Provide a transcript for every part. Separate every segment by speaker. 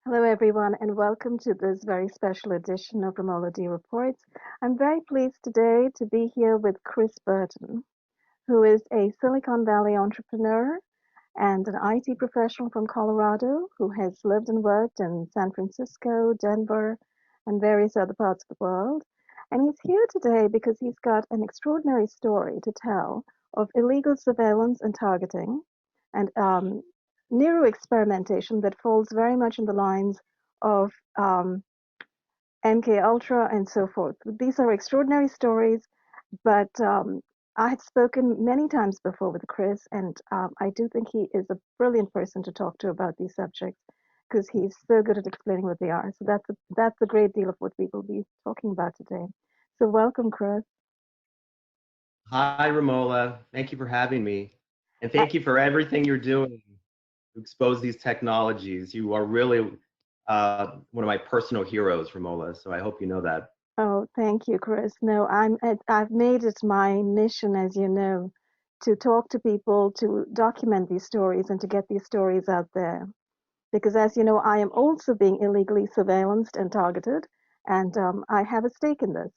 Speaker 1: Hello, everyone, and welcome to this very special edition of Romola Reports. I'm very pleased today to be here with Chris Burton, who is a Silicon Valley entrepreneur and an IT professional from Colorado who has lived and worked in San Francisco, Denver, and various other parts of the world. And he's here today because he's got an extraordinary story to tell of illegal surveillance and targeting and neuroexperimentation that falls very much in the lines of MK Ultra and so forth. These are extraordinary stories, but I had spoken many times before with Chris, and I do think he is a brilliant person to talk to about these subjects because he's so good at explaining what they are. So that's a great deal of what we will be talking about today. So welcome, Chris.
Speaker 2: Hi, Romola. Thank you for having me. And thank you for everything you're doing to expose these technologies. You are really one of my personal heroes, Romola, so I hope you know that.
Speaker 1: Oh, thank you, Chris. No, I've made it my mission, as you know, to talk to people, to document these stories and to get these stories out there. Because as you know, I am also being illegally surveillanced and targeted, and I have a stake in this.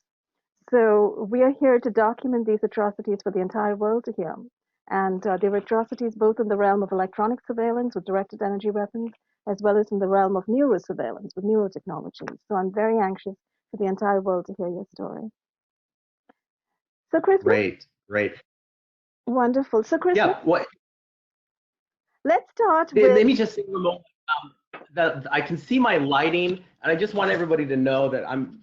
Speaker 1: So we are here to document these atrocities for the entire world to hear. And there are atrocities both in the realm of electronic surveillance with directed energy weapons, as well as in the realm of neurosurveillance with neurotechnologies. So I'm very anxious for the entire world to hear your story. So Chris,
Speaker 2: Great.
Speaker 1: Wonderful. So Chris,
Speaker 2: yeah,
Speaker 1: let's start with.
Speaker 2: Let me just say, Romola, that I can see my lighting, and I just want everybody to know that I'm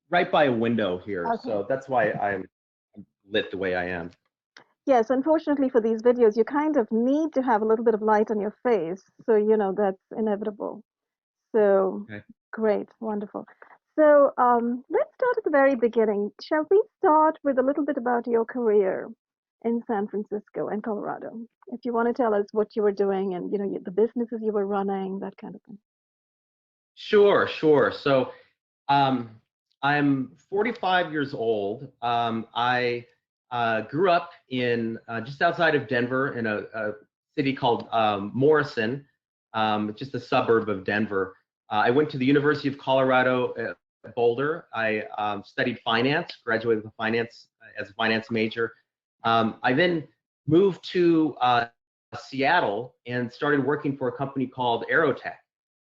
Speaker 2: right by a window here,
Speaker 1: Okay.
Speaker 2: So that's why I'm lit the way I am.
Speaker 1: Yes, unfortunately for these videos, you kind of need to have a little bit of light on your face, so that's inevitable. So okay. Great, wonderful. So let's start at the very beginning. Shall we start with a little bit about your career in San Francisco and Colorado? If you want to tell us what you were doing and the businesses you were running, that kind of thing.
Speaker 2: Sure. So I'm 45 years old. I grew up in just outside of Denver in a city called Morrison, just a suburb of Denver. I went to the University of Colorado at Boulder. I studied finance, graduated with as a finance major. I then moved to Seattle and started working for a company called Neurotech.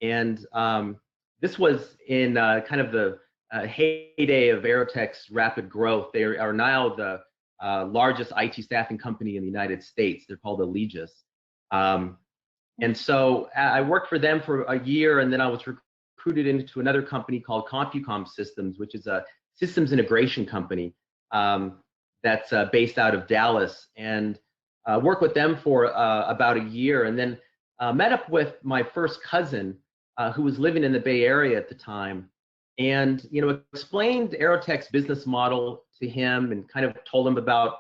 Speaker 2: And this was in kind of the heyday of Neurotech's rapid growth. They are now the largest IT staffing company in the United States. They're called Allegis. And so I worked for them for a year, and then I was recruited into another company called CompuCom Systems, which is a systems integration company that's based out of Dallas. And worked with them for about a year, and then met up with my first cousin who was living in the Bay Area at the time, and explained Neurotech's business model to him, and kind of told him about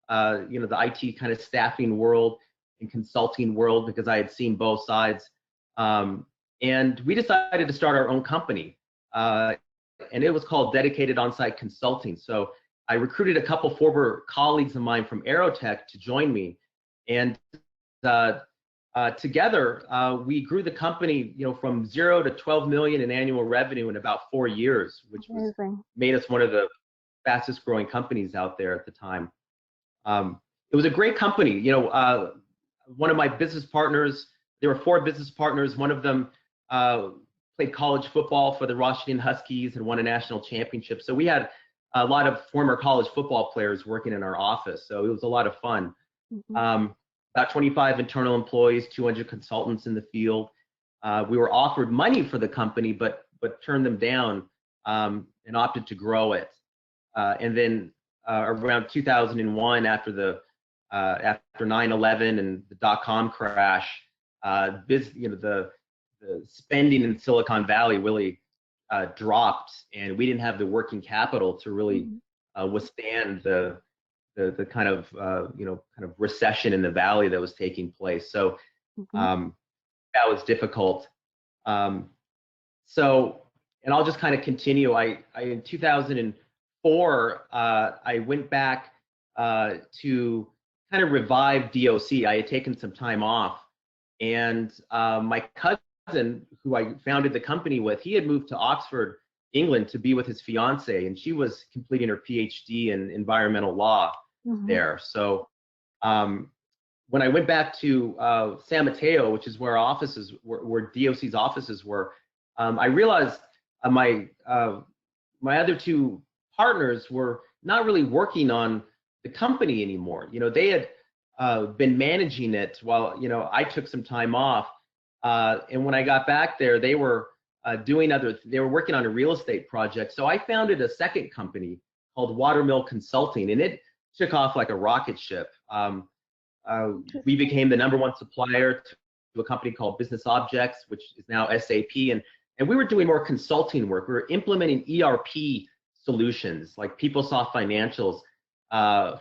Speaker 2: the IT kind of staffing world and consulting world, because I had seen both sides. And we decided to start our own company, and it was called Dedicated On-Site Consulting. So I recruited a couple former colleagues of mine from Neurotech to join me, and together was grew the company, from 0 to 12 million in annual revenue in about 4 years, which made us one of the fastest growing companies out there at the time. It was a great company. One of my business partners, there were 4 business partners. One of them played college football for the Washington Huskies and won a national championship. So we had a lot of former college football players working in our office. So it was a lot of fun. Mm-hmm. About 25 internal employees, 200 consultants in the field. We were offered money for the company, but turned them down and opted to grow it. And then around 2001, after 9/11 and the dot-com crash, the spending in Silicon Valley really dropped, and we didn't have the working capital to really withstand the kind of recession in the valley that was taking place. So that was difficult. So, and I'll just kind of continue. I in 2004 I went back to kind of revive DOC. I had taken some time off, and my cousin cousin, who I founded the company with, he had moved to Oxford, England, to be with his fiance, and she was completing her PhD in environmental law there. So when I went back to San Mateo, which is where our offices where DOC's offices were, I realized my other two partners were not really working on the company anymore. You know, they had been managing it while, you know, I took some time off. And when I got back there, they were they were working on a real estate project. So I founded a second company called Watermill Consulting, and it took off like a rocket ship. We became the #1 supplier to a company called Business Objects, which is now SAP, and we were doing more consulting work. We were implementing ERP solutions like PeopleSoft Financials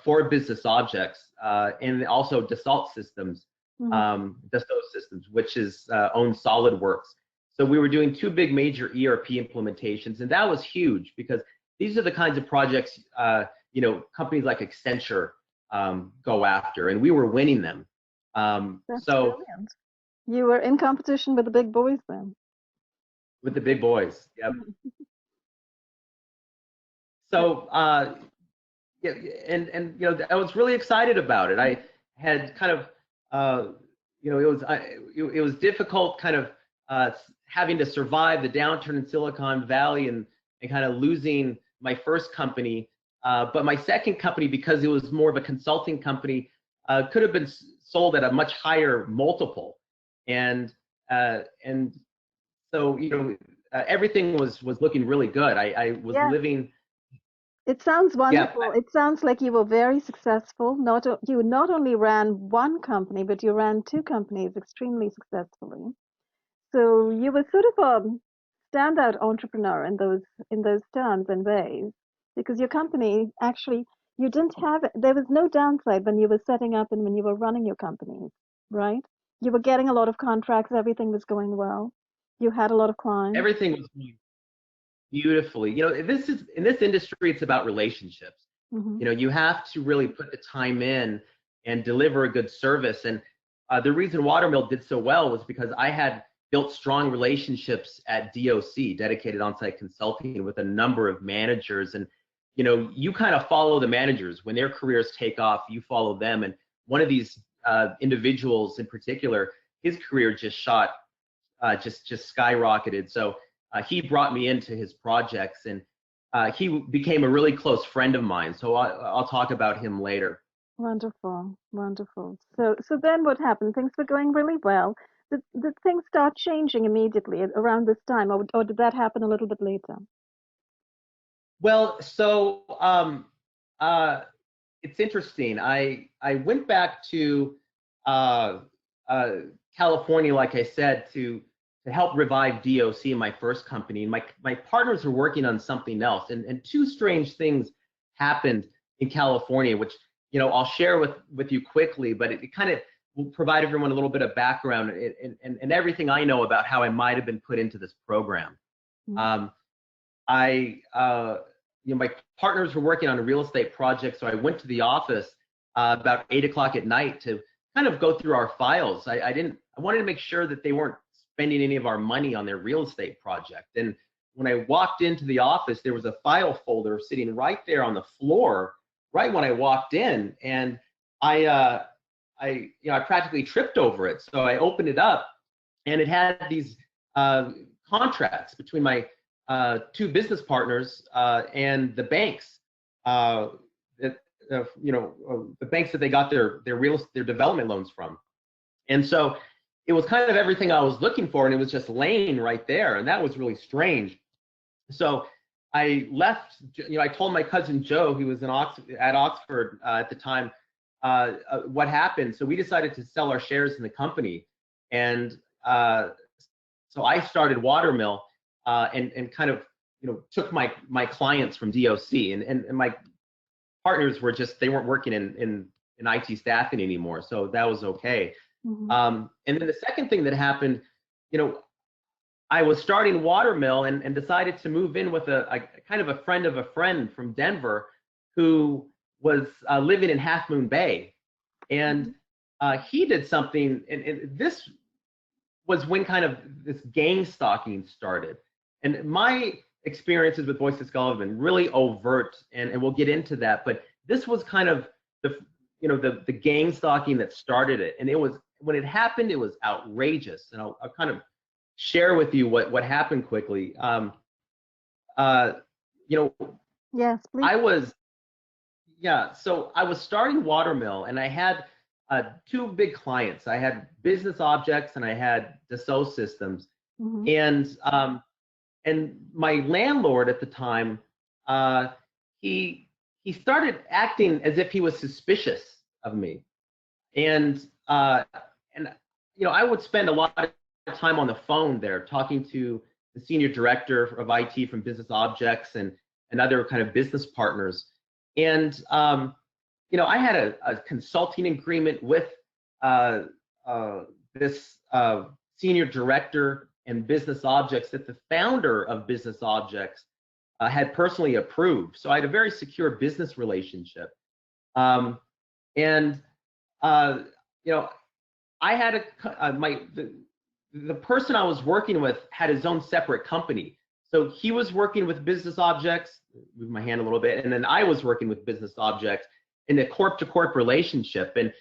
Speaker 2: for Business Objects, and also Dassault Systems, Dassault Systems, which is owns SolidWorks. So we were doing 2 big major ERP implementations, and that was huge because these are the kinds of projects you know, companies like Accenture go after, and we were winning them.
Speaker 1: That's brilliant. You were in competition with the big boys then.
Speaker 2: With the big boys, yep. So yeah, and you know, I was really excited about it. I had kind of you know, it was difficult kind of having to survive the downturn in Silicon Valley and kind of losing my first company. But my second company, because it was more of a consulting company, could have been sold at a much higher multiple, and so, you know, everything was looking really good. I was living.
Speaker 1: It sounds wonderful. It sounds like you were very successful. You not only ran one company, but you ran 2 companies extremely successfully. So you were sort of a standout entrepreneur in those terms and ways, because your company actually, you didn't have, there was no downside when you were setting up and when you were running your companies, right? You were getting a lot of contracts, everything was going well. You had a lot of clients.
Speaker 2: Everything was going beautifully. You know, this is, in this industry, it's about relationships. You know, you have to really put the time in and deliver a good service. And the reason Watermill did so well was because I had built strong relationships at DOC, Dedicated On-Site Consulting, with a number of managers. And, you know, you kind of follow the managers. When their careers take off, you follow them. And one of these individuals in particular, his career just skyrocketed. So he brought me into his projects, and he became a really close friend of mine. So I'll talk about him later.
Speaker 1: Wonderful, wonderful. So then what happened? Things were going really well. Did things start changing immediately around this time, or did that happen a little bit later?
Speaker 2: Well, so it's interesting. I went back to California, like I said, to help revive DOC in my first company. And my partners were working on something else, and 2 strange things happened in California, which, you know, I'll share with you quickly, but it kind of will provide everyone a little bit of background and everything I know about how I might have been put into this program. You know, my partners were working on a real estate project, so I went to the office about 8 o'clock at night to kind of go through our files. I wanted to make sure that they weren't spending any of our money on their real estate project. And when I walked into the office, there was a file folder sitting right there on the floor, right when I walked in, and I practically tripped over it. So I opened it up, and it had these contracts between my 2 business partners and the banks, the banks that they got their development loans from. And so it was kind of everything I was looking for, and it was just laying right there, and that was really strange. So I left. You know, I told my cousin Joe, who was at Oxford at the time, what happened. So we decided to sell our shares in the company, and so I started Watermill, and kind of, you know, took my clients from DOC, and my partners were they weren't working in IT staffing anymore, so that was okay. And then the second thing that happened, you know, I was starting Watermill and decided to move in with a kind of a friend of a friend from Denver who was living in Half Moon Bay. And he did something, and this was when kind of this gang stalking started. And my experiences with Voice of Skull have been really overt, and we'll get into that. But this was kind of the gang stalking that started it. And it was, when it happened, it was outrageous. And I'll kind of share with you what happened quickly.
Speaker 1: Yes, please.
Speaker 2: So I was starting Watermill, and I had two big clients. I had Business Objects and I had Dassault Systems.
Speaker 1: Mm-hmm.
Speaker 2: And my landlord at the time, he started acting as if he was suspicious of me. And I would spend a lot of time on the phone there talking to the senior director of IT from Business Objects and other kind of business partners. And I had a consulting agreement with this senior director and Business Objects that the founder of Business Objects had personally approved. So I had a very secure business relationship. I had the person I was working with had his own separate company. So he was working with Business Objects, move my hand a little bit, and then I was working with Business Objects in a corp-to-corp relationship. And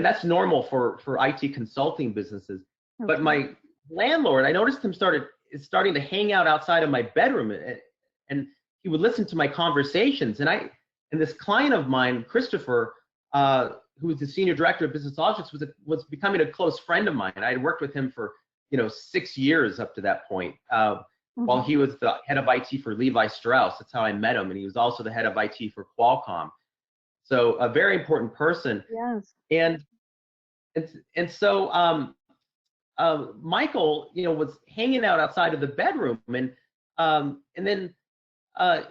Speaker 2: that's normal for IT consulting businesses. Okay. But my landlord, I noticed him starting to hang out outside of my bedroom, and he would listen to my conversations. And this client of mine, Christopher, who was the senior director of Business Objects, was becoming a close friend of mine. I had worked with him for 6 years up to that point, while he was the head of IT for Levi Strauss. That's how I met him, and he was also the head of IT for Qualcomm. So a very important person.
Speaker 1: Yes.
Speaker 2: And so Michael, was hanging out outside of the bedroom, and then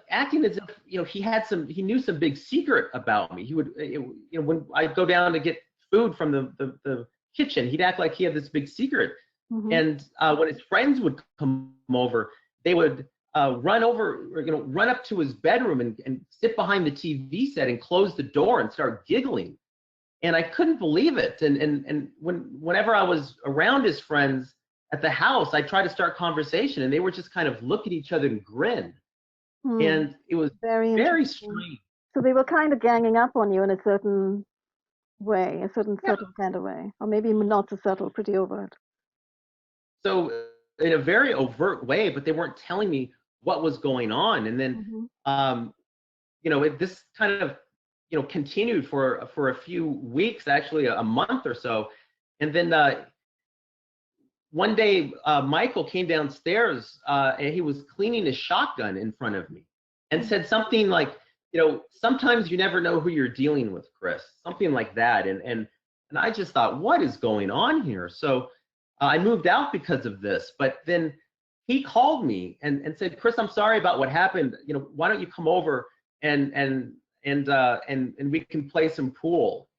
Speaker 2: acting as if he knew some big secret about me. He would, when I'd go down to get food from the kitchen, he'd act like he had this big secret. Mm-hmm. And when his friends would come over, they would run up to his bedroom and sit behind the TV set and close the door and start giggling. And I couldn't believe it. And whenever I was around his friends at the house, I tried to start conversation, and they would just kind of look at each other and grin. And it was very strange.
Speaker 1: So they were kind of ganging up on you in a certain way, a certain kind of way, or maybe not so subtle, pretty overt.
Speaker 2: So in a very overt way, but they weren't telling me what was going on. And then, this kind of, continued for a few weeks, actually a month or so. And then one day, Michael came downstairs and he was cleaning his shotgun in front of me and said something like, sometimes you never know who you're dealing with, Chris, something like that. And I just thought, what is going on here? So I moved out because of this. But then he called me and said, Chris, I'm sorry about what happened. Why don't you come over and we can play some pool,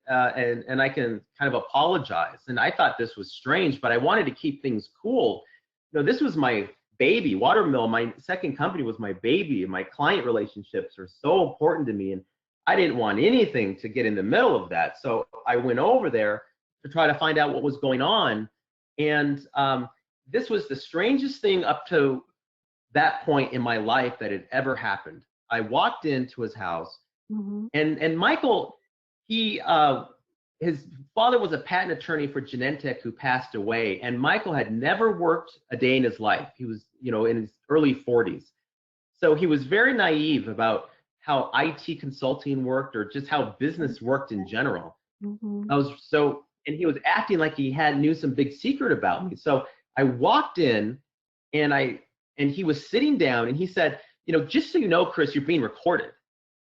Speaker 2: and I can kind of apologize. And I thought this was strange, but I wanted to keep things cool. This was my baby. Watermill, my second company, was my baby, and my client relationships are so important to me, and I didn't want anything to get in the middle of that. So I went over there to try to find out what was going on. And this was the strangest thing up to that point in my life that had ever happened. I walked into his house, and Michael, his father was a patent attorney for Genentech who passed away, and Michael had never worked a day in his life. He was, in his early 40s. So he was very naive about how IT consulting worked, or just how business worked in general. And he was acting like he knew some big secret about me. So I walked in, and he was sitting down, and he said, just so you know, Chris, you're being recorded.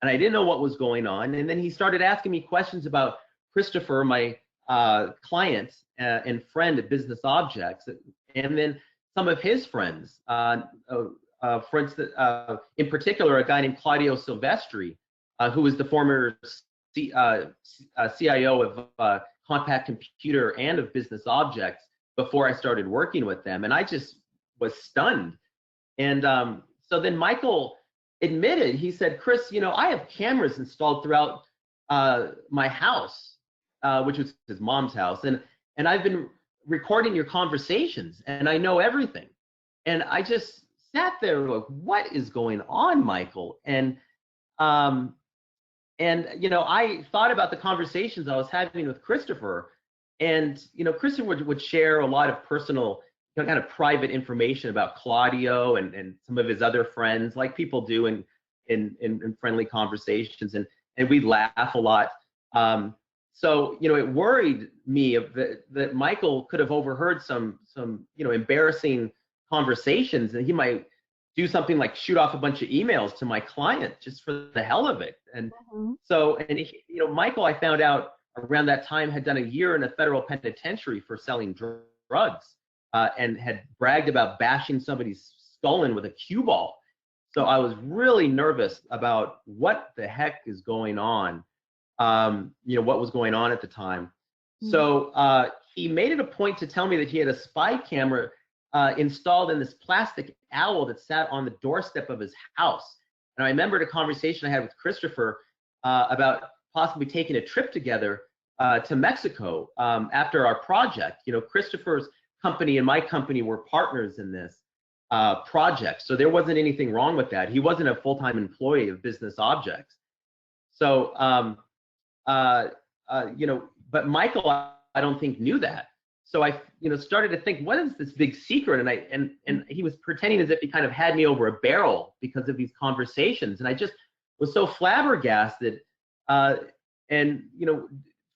Speaker 2: And I didn't know what was going on. And then he started asking me questions about Christopher, my client and friend at Business Objects, and then some of his friends. For instance, in particular, a guy named Claudio Silvestri, who was the former CIO of Compact Computer and of Business Objects before I started working with them. And I just was stunned. And so then Michael admitted, he said, Chris, I have cameras installed throughout my house, which was his mom's house. And I've been recording your conversations, and I know everything. And I just sat there like, what is going on, Michael? And you know, I thought about the conversations I was having with Christopher, and you know, Christopher would share a lot of personal, you know, kind of private information about Claudio and some of his other friends, like people do in friendly conversations, and we'd laugh a lot. So you know, it worried me that Michael could have overheard some you know, embarrassing conversations, and he might do something like shoot off a bunch of emails to my client just for the hell of it. And so, and he, you know, Michael, I found out around that time, had done a year in a federal penitentiary for selling drugs, and had bragged about bashing somebody's skull in with a cue ball. So I was really nervous about what the heck is going on, you know, what was going on at the time. So he made it a point to tell me that he had a spy camera installed in this plastic owl that sat on the doorstep of his house. And I remembered a conversation I had with Christopher about possibly taking a trip together to Mexico after our project. You know, Christopher's company and my company were partners in this project, so there wasn't anything wrong with that. He wasn't a full-time employee of Business Objects. So, you know, but Michael, I don't think knew that. So I, you know, started to think, what is this big secret? And he was pretending as if he kind of had me over a barrel because of these conversations. And I just was so flabbergasted, and, you know,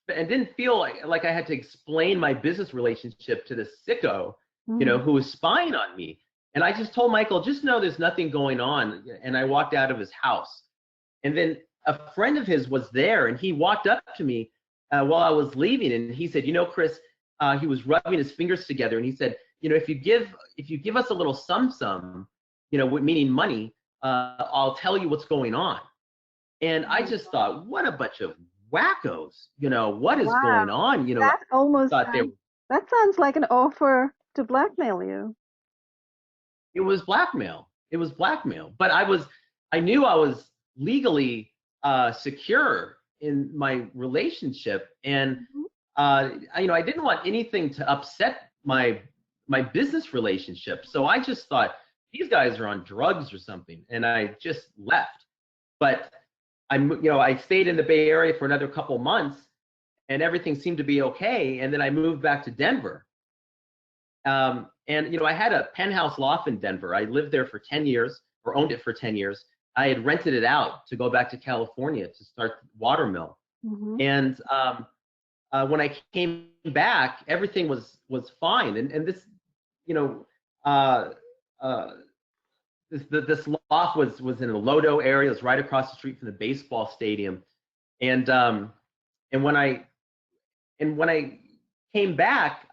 Speaker 2: and didn't feel like I had to explain my business relationship to this sicko, you know, who was spying on me. And I just told Michael, just know there's nothing going on. And I walked out of his house. And then a friend of his was there, and he walked up to me while I was leaving, and he said, you know, Chris, he was rubbing his fingers together, and he said, you know, if you give us a little sum, you know, meaning money, I'll tell you what's going on. And I just thought, what a bunch of wackos, you know, what is going on? You know,
Speaker 1: that almost
Speaker 2: thought
Speaker 1: that sounds like an offer to blackmail you.
Speaker 2: It was blackmail. It was blackmail. But I knew I was legally secure in my relationship, and you know, I didn't want anything to upset my business relationship. So I just thought, these guys are on drugs or something, and I just left. But you know, I stayed in the Bay Area for another couple months, and everything seemed to be okay. And then I moved back to Denver. And you know, I had a penthouse loft in Denver. I lived there for 10 years, or owned it for 10 years. I had rented it out to go back to California to start the water mill. And when I came back, everything was fine. And this, you know, this loft was in a Lodo area. It was right across the street from the baseball stadium. And when I came back,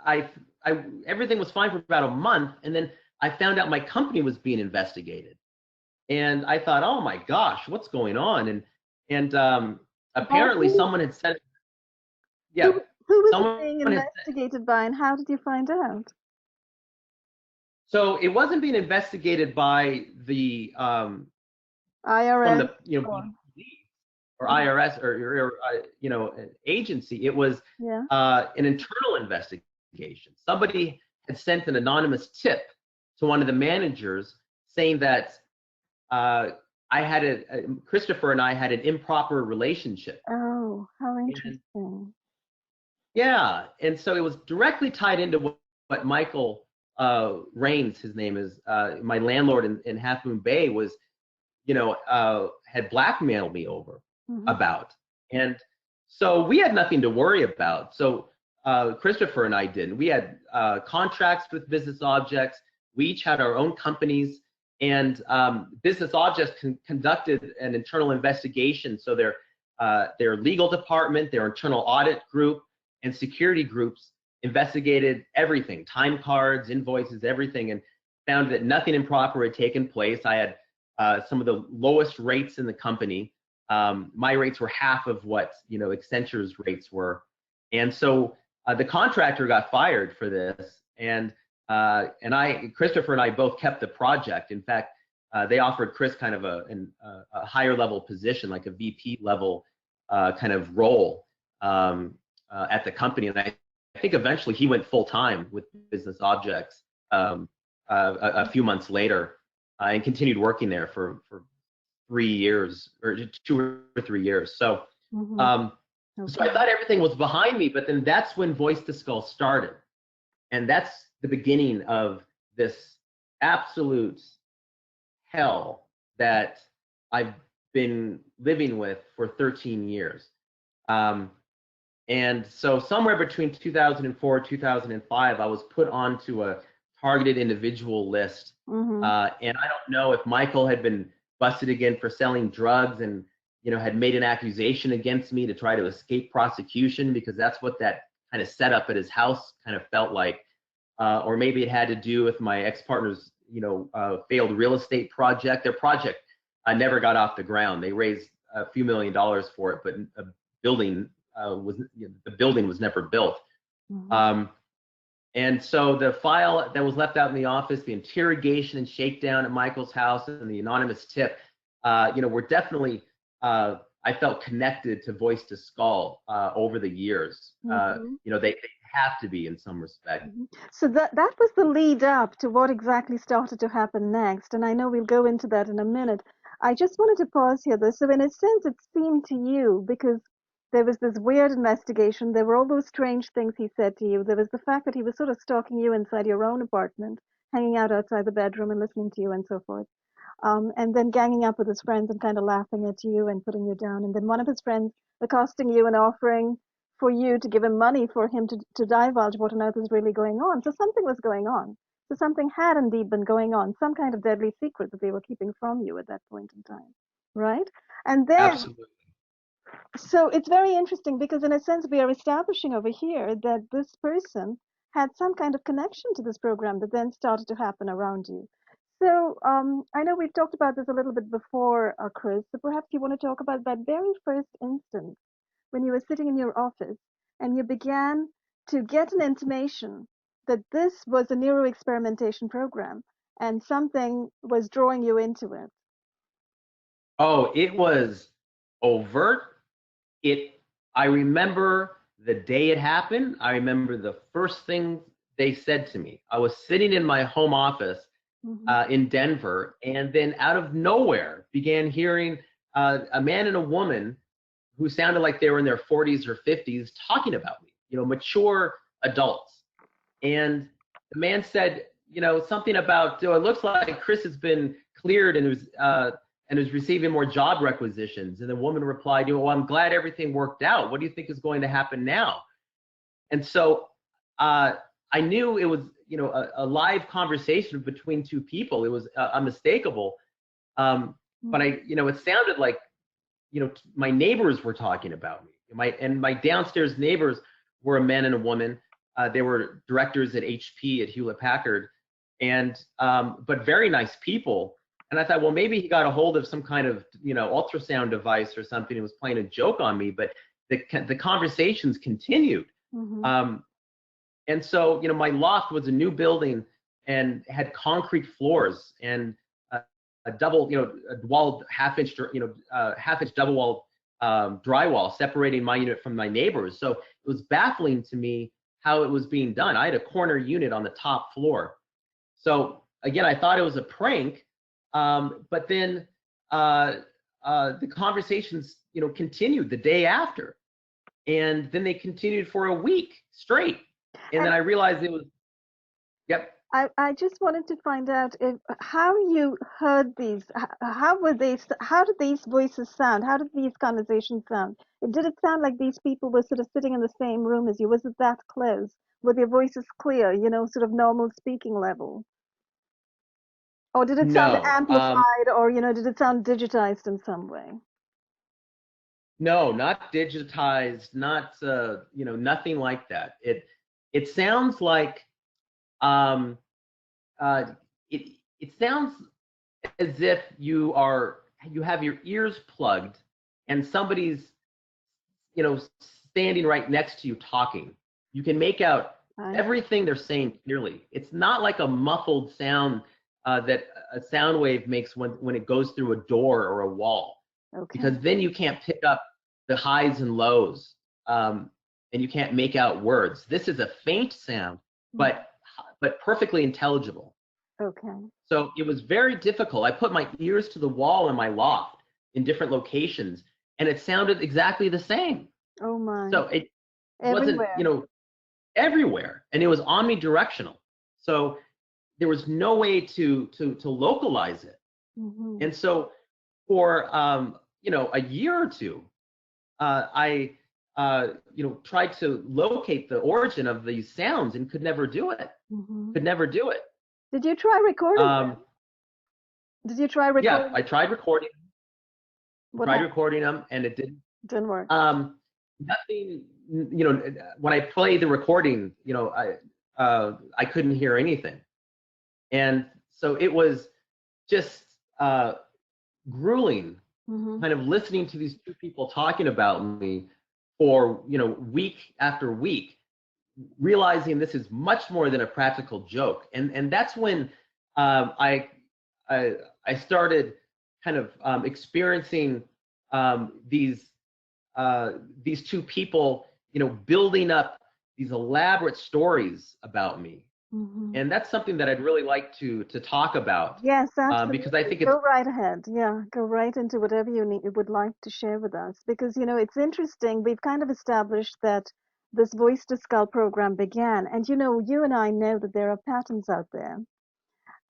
Speaker 2: everything was fine for about a month, and then I found out my company was being investigated. And I thought, oh my gosh, what's going on? And apparently someone had said, yeah.
Speaker 1: Who was being investigated by, and how did you find out?
Speaker 2: So it wasn't being investigated by the
Speaker 1: IRS,
Speaker 2: from the, you know, or IRS or you know, an agency. It was an internal investigation. Somebody had sent an anonymous tip to one of the managers saying that Christopher and I had an improper relationship.
Speaker 1: Oh, how interesting.
Speaker 2: Yeah, and so it was directly tied into what Michael Raines, his name is, my landlord in Half Moon Bay, was, you know, had blackmailed me over about. And so we had nothing to worry about. So Christopher and I didn't. We had contracts with Business Objects. We each had our own companies, and Business Objects conducted an internal investigation. So their legal department, their internal audit group, and security groups investigated everything, time cards, invoices, everything, and found that nothing improper had taken place. I had some of the lowest rates in the company. My rates were half of what, you know, Accenture's rates were. And so the contractor got fired for this, and Christopher and I both kept the project. In fact, they offered Chris kind of a higher level position, like a VP level kind of role at the company, and I think eventually he went full time with Business Objects a few months later, and continued working there for 3 years or 2 or 3 years. So, so I thought everything was behind me, but then that's when Voice to Skull started, and that's the beginning of this absolute hell that I've been living with for 13 years. And so somewhere between 2004 2005, I was put onto a targeted individual list. And I don't know if Michael had been busted again for selling drugs and, you know, had made an accusation against me to try to escape prosecution, because that's what that kind of setup at his house kind of felt like. Or maybe it had to do with my ex-partner's, you know, failed real estate project. Their project never got off the ground. They raised a few $1 million for it, but a building the building was never built. And so the file that was left out in the office, the interrogation and shakedown at Michael's house, and the anonymous tip, you know, were definitely, I felt connected to Voice to Skull over the years. You know, they have to be in some respect.
Speaker 1: So that was the lead up to what exactly started to happen next. And I know we'll go into that in a minute. I just wanted to pause here though. So in a sense, it seemed to you, because there was this weird investigation. There were all those strange things he said to you. There was the fact that he was sort of stalking you inside your own apartment, hanging out outside the bedroom and listening to you and so forth. And then ganging up with his friends and kind of laughing at you and putting you down. And then one of his friends accosting you and offering for you to give him money for him to divulge what on earth is really going on. So something was going on. So something had indeed been going on, some kind of deadly secret that they were keeping from you at that point in time, right? And then,
Speaker 2: absolutely.
Speaker 1: So it's very interesting because in a sense we are establishing over here that this person had some kind of connection to this program that then started to happen around you. So I know we've talked about this a little bit before, Chris, so perhaps you want to talk about that very first instance when you were sitting in your office and you began to get an intimation that this was a neuroexperimentation program and something was drawing you into it.
Speaker 2: Oh, it was overt. I remember the day it happened. I remember the first thing they said to me. I was sitting in my home office in Denver, and then out of nowhere began hearing a man and a woman who sounded like they were in their 40s or 50s talking about me, you know, mature adults. And the man said, you know, something about, oh, it looks like Chris has been cleared and is receiving more job requisitions. And the woman replied, you know, well, I'm glad everything worked out. What do you think is going to happen now? And so I knew it was, you know, a live conversation between two people. It was unmistakable. But you know, it sounded like, you know, my neighbors were talking about me. My downstairs neighbors were a man and a woman. They were directors at HP at Hewlett Packard, and but very nice people. And I thought, well, maybe he got a hold of some kind of, you know, ultrasound device or something and was playing a joke on me. But the conversations continued. And so, you know, my loft was a new building and had concrete floors and a double, you know, a walled half-inch double-walled drywall separating my unit from my neighbors. So it was baffling to me how it was being done. I had a corner unit on the top floor. So again, I thought it was a prank, but then the conversations, you know, continued the day after, and then they continued for a week straight. And then I realized it was, yep.
Speaker 1: I just wanted to find out how you heard these. How did these voices sound? How did these conversations sound? Did it sound like these people were sort of sitting in the same room as you? Was it that close? Were their voices clear, you know, sort of normal speaking level? Or did it sound amplified, or, you know, did it sound digitized in some way?
Speaker 2: No, not digitized, not, you know, nothing like that. It sounds like, it sounds as if you have your ears plugged and somebody's, you know, standing right next to you talking. You can make out everything they're saying clearly. It's not like a muffled sound that a sound wave makes when it goes through a door or a wall. Okay. Because then you can't pick up the highs and lows. and you can't make out words. This is a faint sound, but perfectly intelligible.
Speaker 1: Okay.
Speaker 2: So it was very difficult. I put my ears to the wall in my loft in different locations, and it sounded exactly the same.
Speaker 1: Oh my.
Speaker 2: So it wasn't,
Speaker 1: Everywhere.
Speaker 2: everywhere, and it was omnidirectional. So there was no way to localize it. And so for a year or two, I tried to locate the origin of these sounds and could never do it. Could never do it.
Speaker 1: Did you try recording them? Did you try recording?
Speaker 2: Yeah, I tried recording. Recording them, and it
Speaker 1: didn't work.
Speaker 2: Nothing. When I play the recording, I couldn't hear anything, and so it was just grueling, kind of listening to these two people talking about me for week after week, realizing this is much more than a practical joke, and that's when I started kind of experiencing these two people, building up these elaborate stories about me. And that's something that I'd really like to talk about.
Speaker 1: Yes, absolutely.
Speaker 2: Because I think it's...
Speaker 1: Go right ahead. Yeah, go right into whatever you would like to share with us. Because, it's interesting. We've kind of established that this Voice to Skull program began. And, you and I know that there are patents out there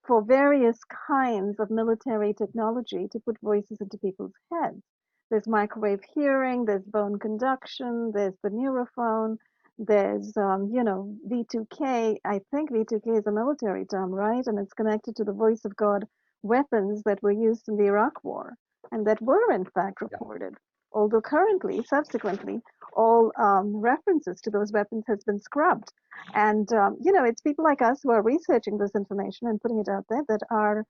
Speaker 1: for various kinds of military technology to put voices into people's heads. There's microwave hearing, there's bone conduction, there's the neurophone, there's, V2K. I think V2K is a military term, right? And it's connected to the voice of God weapons that were used in the Iraq War and that were in fact reported. Although currently, subsequently, all references to those weapons has been scrubbed. And, it's people like us who are researching this information and putting it out there that are,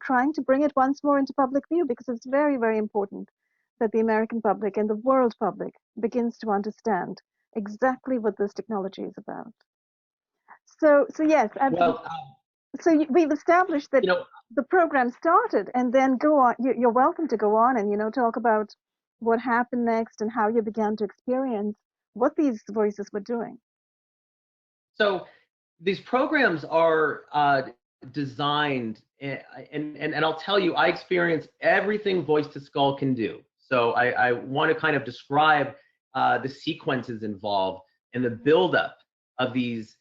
Speaker 1: trying to bring it once more into public view, because it's very, very important that the American public and the world public begins to understand exactly what this technology is about. So yes.
Speaker 2: Well,
Speaker 1: so we've established that the program started, and then go on. You're welcome to go on and talk about what happened next and how you began to experience what these voices were doing.
Speaker 2: So these programs are designed, and I'll tell you, I experienced everything Voice to Skull can do. So I want to kind of describe the sequences involved and the buildup of these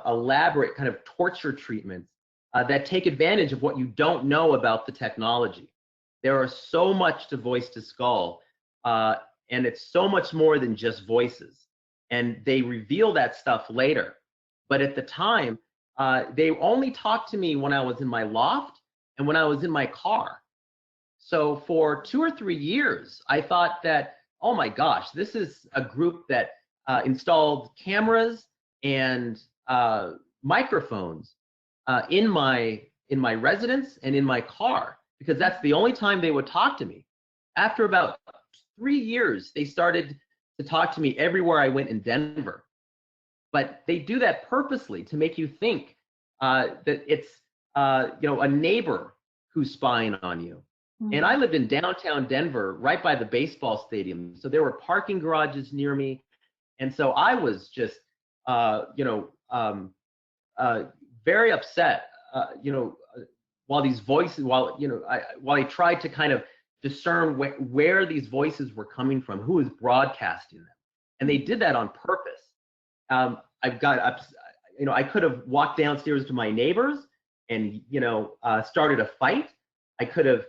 Speaker 2: elaborate kind of torture treatments that take advantage of what you don't know about the technology. There are so much to Voice to Skull, and it's so much more than just voices. And they reveal that stuff later. But at the time, they only talked to me when I was in my loft and when I was in my car. So for 2 or 3 years, I thought that, oh my gosh, this is a group that installed cameras and microphones in my residence and in my car, because that's the only time they would talk to me. After about 3 years, they started to talk to me everywhere I went in Denver. But they do that purposely to make you think that it's a neighbor who's spying on you. And I lived in downtown Denver, right by the baseball stadium. So there were parking garages near me. And so I was just, very upset, while these voices, while I tried to kind of discern where these voices were coming from, who was broadcasting them. And they did that on purpose. I could have walked downstairs to my neighbors and, started a fight. I could have,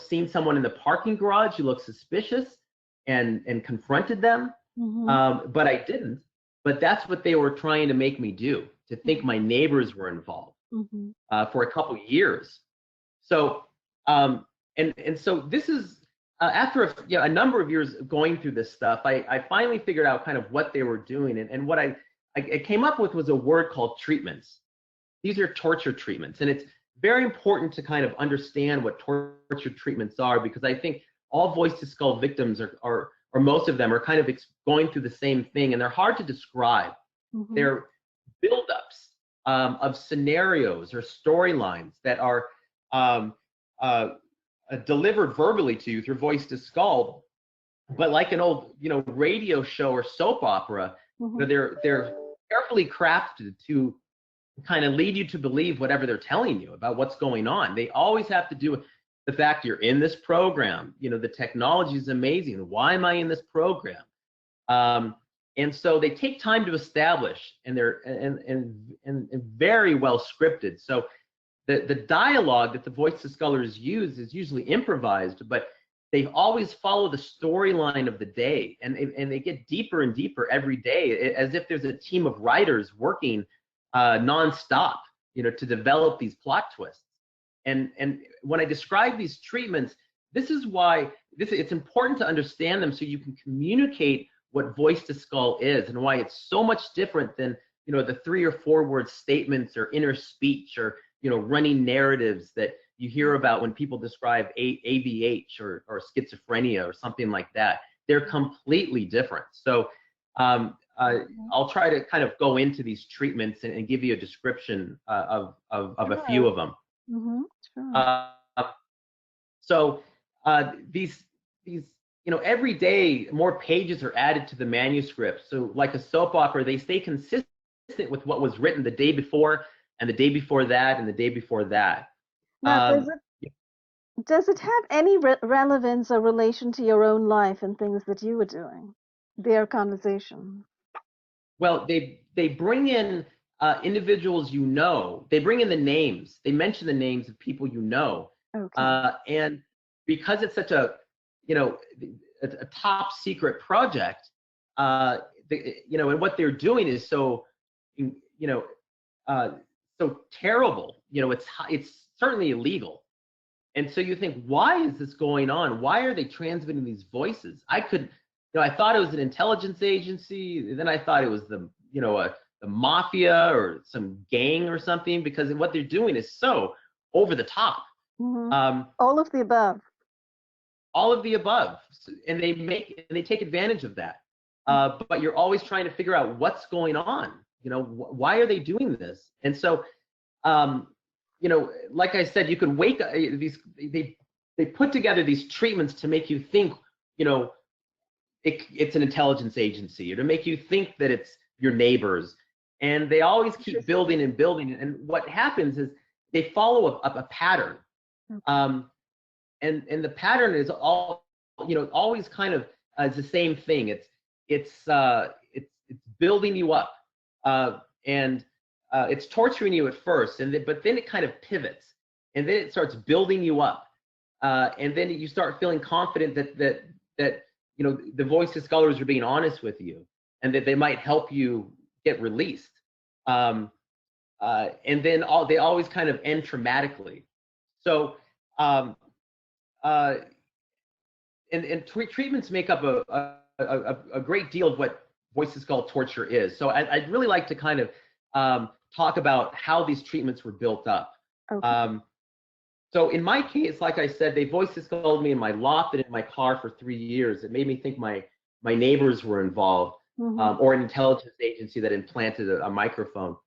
Speaker 2: seen someone in the parking garage who looked suspicious and confronted them. But I didn't. But that's what they were trying to make me do, to think my neighbors were involved for a couple years. So, and so this is, after a number of years of going through this stuff, I finally figured out kind of what they were doing. And what I came up with was a word called treatments. These are torture treatments. And it's very important to kind of understand what torture treatments are, because I think all Voice to Skull victims or most of them are kind of going through the same thing, and they're hard to describe. They're buildups of scenarios or storylines that are delivered verbally to you through Voice to Skull, but like an old, radio show or soap opera, they're carefully crafted to kind of lead you to believe whatever they're telling you about what's going on. They always have to do with the fact you're in this program. The technology is amazing. Why am I in this program? And so they take time to establish, and they're and very well scripted. So the dialogue that the voice discolors use is usually improvised, but they always follow the storyline of the day, and they get deeper and deeper every day, as if there's a team of writers working nonstop, to develop these plot twists. And when I describe these treatments, this is why it's important to understand them so you can communicate what voice to skull is, and why it's so much different than the 3 or 4 word statements or inner speech or running narratives that you hear about when people describe AVH or schizophrenia or something like that. They're completely different. So I'll try to kind of go into these treatments and give you a description of a few of them.
Speaker 1: Sure.
Speaker 2: So these every day more pages are added to the manuscript. So like a soap opera, they stay consistent with what was written the day before, and the day before that, and the day before that.
Speaker 1: Now, does it have any relevance or relation to your own life and things that you were doing? Their conversation.
Speaker 2: Well, they bring in individuals they bring in the names. They mention the names of people
Speaker 1: Okay.
Speaker 2: And because it's such a top secret project, and what they're doing is so so terrible. It's certainly illegal. And so you think, why is this going on? Why are they transmitting these voices? I thought it was an intelligence agency. Then I thought it was the mafia or some gang or something, because what they're doing is so over the top.
Speaker 1: All of the above.
Speaker 2: All of the above, and they take advantage of that. But you're always trying to figure out what's going on. Why are they doing this? And so, like I said, you could they put together these treatments to make you think, it's an intelligence agency, or to make you think that it's your neighbors. And they always keep building and building. And what happens is they follow a pattern. And the pattern is always kind of is the same thing. It's building you up, and it's torturing you at first, but then it kind of pivots, and then it starts building you up, and then you start feeling confident that the voice scholars are being honest with you, and that they might help you get released. And then they always kind of end traumatically. So. Treatments make up a great deal of what voice skull torture is. So I'd really like to kind of talk about how these treatments were built up.
Speaker 1: Okay.
Speaker 2: So in my case, like I said, they voice skulled me in my loft and in my car for 3 years. It made me think my neighbors were involved, or an intelligence agency that implanted a microphone.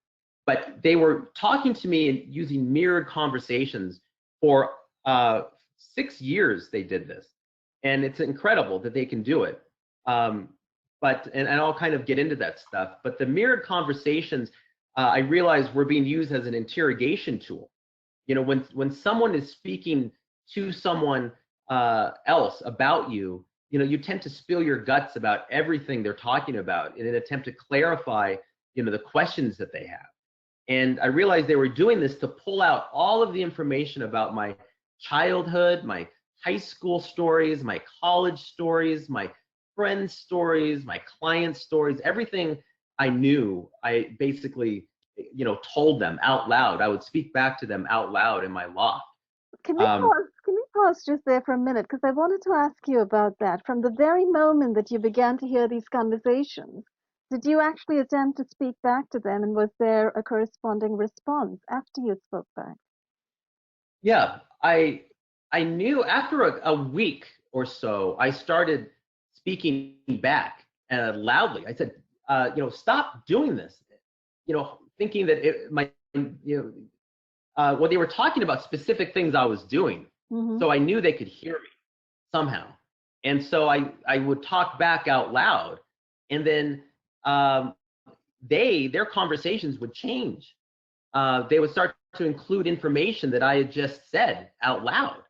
Speaker 2: But they were talking to me and using mirrored conversations for 6 years. They did this, and it's incredible that they can do it. But I'll kind of get into that stuff. But the mirrored conversations, I realized, were being used as an interrogation tool. When someone is speaking to someone else about you, you tend to spill your guts about everything they're talking about in an attempt to clarify, the questions that they have. And I realized they were doing this to pull out all of the information about my childhood, my high school stories, my college stories, my friends' stories, my clients' stories, everything I knew. I basically, told them out loud. I would speak back to them out loud in my loft.
Speaker 1: Can we pause just there for a minute? Because I wanted to ask you about that. From the very moment that you began to hear these conversations, did you actually attempt to speak back to them, and was there a corresponding response after you spoke back?
Speaker 2: Yeah, I knew after a week or so, I started speaking back loudly. I said, stop doing this. Thinking that well, they were talking about specific things I was doing, so I knew they could hear me somehow. And so I would talk back out loud, and then their conversations would change. They would start to include information that I had just said out loud.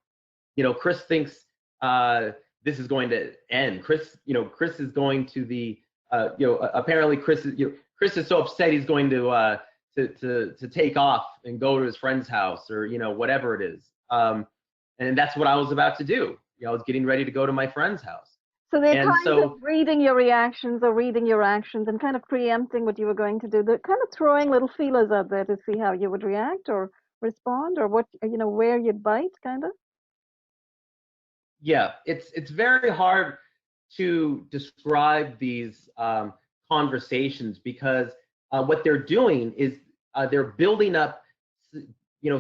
Speaker 2: Chris thinks this is going to end. Chris is going to the, apparently Chris is so upset he's going to take off and go to his friend's house, or whatever it is. And that's what I was about to do. I was getting ready to go to my friend's house.
Speaker 1: So they're of reading your reactions or reading your actions and kind of preempting what you were going to do. They're kind of throwing little feelers out there to see how you would react or respond, or what, where you'd bite, kind of.
Speaker 2: Yeah, it's very hard to describe these conversations, because what they're doing is they're building up,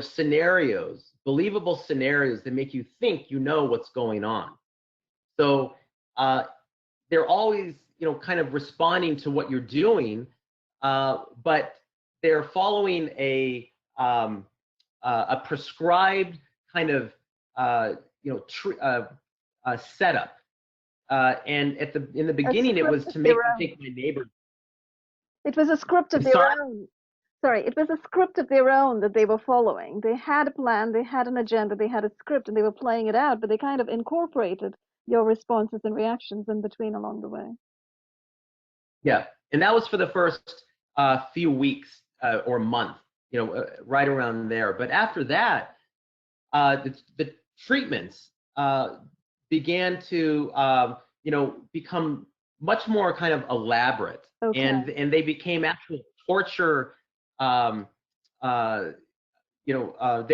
Speaker 2: scenarios, believable scenarios that make you think what's going on. So they're always, kind of responding to what you're doing, but they're following a prescribed kind of setup. And in the beginning, it was to make me think my neighbor.
Speaker 1: It was a script of their own. Sorry, it was a script of their own that they were following. They had a plan, they had an agenda, they had a script, and they were playing it out, but they kind of incorporated your responses and reactions in between along the way.
Speaker 2: Yeah, and that was for the first few weeks or month, right around there. But after that, the treatments began to, become much more kind of elaborate,
Speaker 1: okay.
Speaker 2: and they became actual torture. They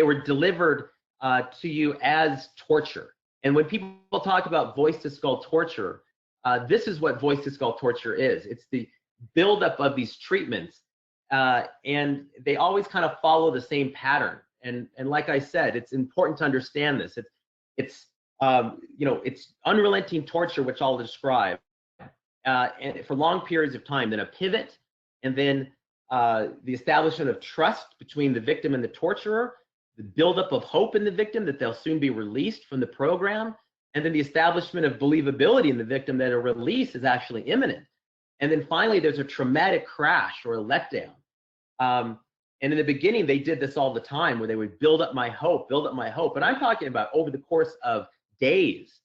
Speaker 2: were delivered to you as torture. And when people talk about voice-to-skull torture, this is what voice-to-skull torture is. It's the buildup of these treatments, and they always kind of follow the same pattern. And like I said, it's important to understand this. It's unrelenting torture, which I'll describe, and for long periods of time. Then a pivot, and then the establishment of trust between the victim and the torturer, the buildup of hope in the victim that they'll soon be released from the program, and then the establishment of believability in the victim that a release is actually imminent. And then finally, there's a traumatic crash or a letdown. And in the beginning, they did this all the time, where they would build up my hope. And I'm talking about over the course of days,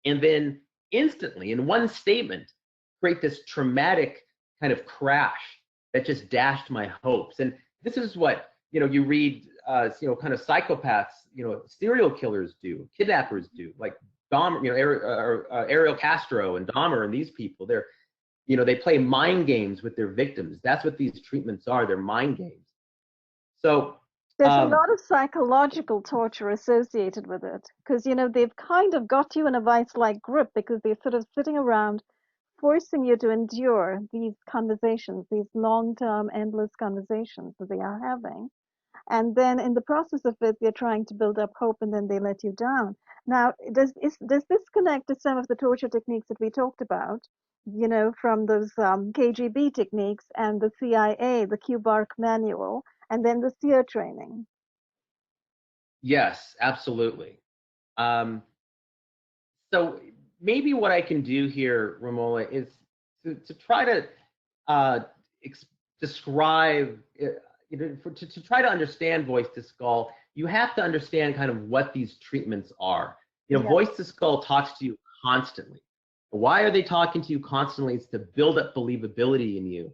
Speaker 2: and then instantly, in one statement, create this traumatic kind of crash that just dashed my hopes. And this is what, you read, kind of psychopaths, serial killers do, kidnappers do, like Dahmer, Ariel Castro and Dahmer and these people. They're, they play mind games with their victims. That's what these treatments are. They're mind games. So
Speaker 1: there's a lot of psychological torture associated with it, because, they've kind of got you in a vice-like grip, because they're sort of sitting around forcing you to endure these conversations, these long-term, endless conversations that they are having. And then in the process of it, they're trying to build up hope, and then they let you down. Now, does this connect to some of the torture techniques that we talked about, from those KGB techniques and the CIA, the Q-Bark manual, and then the SEER training?
Speaker 2: Yes, absolutely. So maybe what I can do here, Romola, is to try to describe, to try to understand voice-to-skull, you have to understand kind of what these treatments are. Voice-to-skull talks to you constantly. Why are they talking to you constantly? It's to build up believability in you.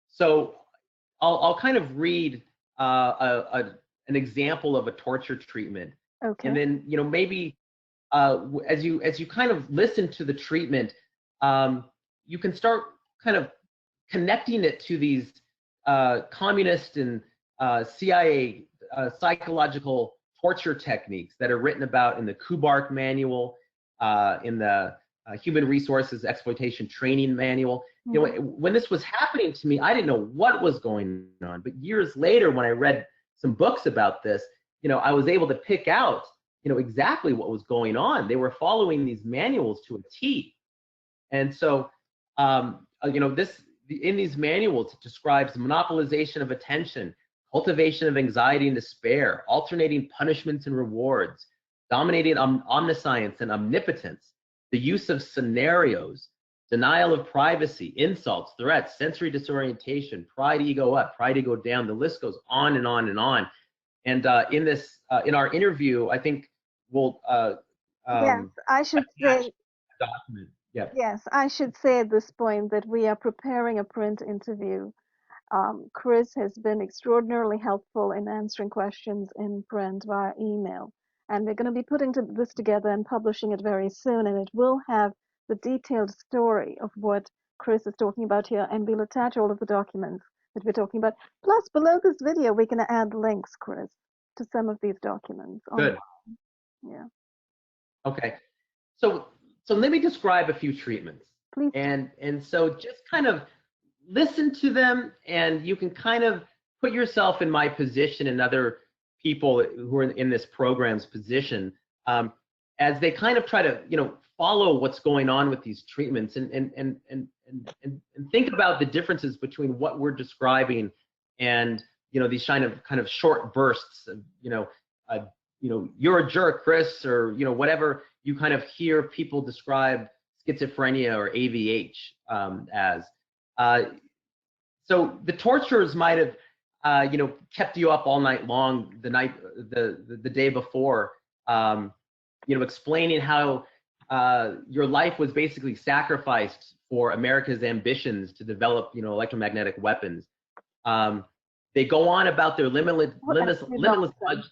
Speaker 2: So I'll kind of read an example of a torture treatment.
Speaker 1: Okay.
Speaker 2: And then, maybe as you kind of listen to the treatment, you can start kind of connecting it to these communist and CIA psychological torture techniques that are written about in the Q-Bark manual, in the Human Resources Exploitation Training Manual. When this was happening to me, I didn't know what was going on. But years later, when I read some books about this, I was able to pick out, exactly what was going on. They were following these manuals to a T. And so, in these manuals, it describes monopolization of attention, cultivation of anxiety and despair, alternating punishments and rewards, dominating omniscience and omnipotence, the use of scenarios, denial of privacy, insults, threats, sensory disorientation, pride ego up, pride ego down. The list goes on and on and on. And in our interview, I think we'll
Speaker 1: Yes, I should
Speaker 2: attach
Speaker 1: say,
Speaker 2: a document. Yeah.
Speaker 1: yes, I should say at this point that we are preparing a print interview. Chris has been extraordinarily helpful in answering questions in print via email. And we're going to be putting this together and publishing it very soon. And it will have the detailed story of what Chris is talking about here. And we'll attach all of the documents that we're talking about. Plus, below this video, we can add links, Chris, to some of these documents.
Speaker 2: Good.
Speaker 1: Yeah.
Speaker 2: Okay. So let me describe a few treatments.
Speaker 1: Please.
Speaker 2: And so just kind of listen to them, and you can kind of put yourself in my position and other people who are in this program's position, as they kind of try to, follow what's going on with these treatments, and think about the differences between what we're describing and these kind of short bursts of you're a jerk, Chris, or whatever you kind of hear people describe schizophrenia or AVH as. So the torturers might have, kept you up all night long, the day before, explaining how your life was basically sacrificed for America's ambitions to develop, electromagnetic weapons. They go on about their limitless budget.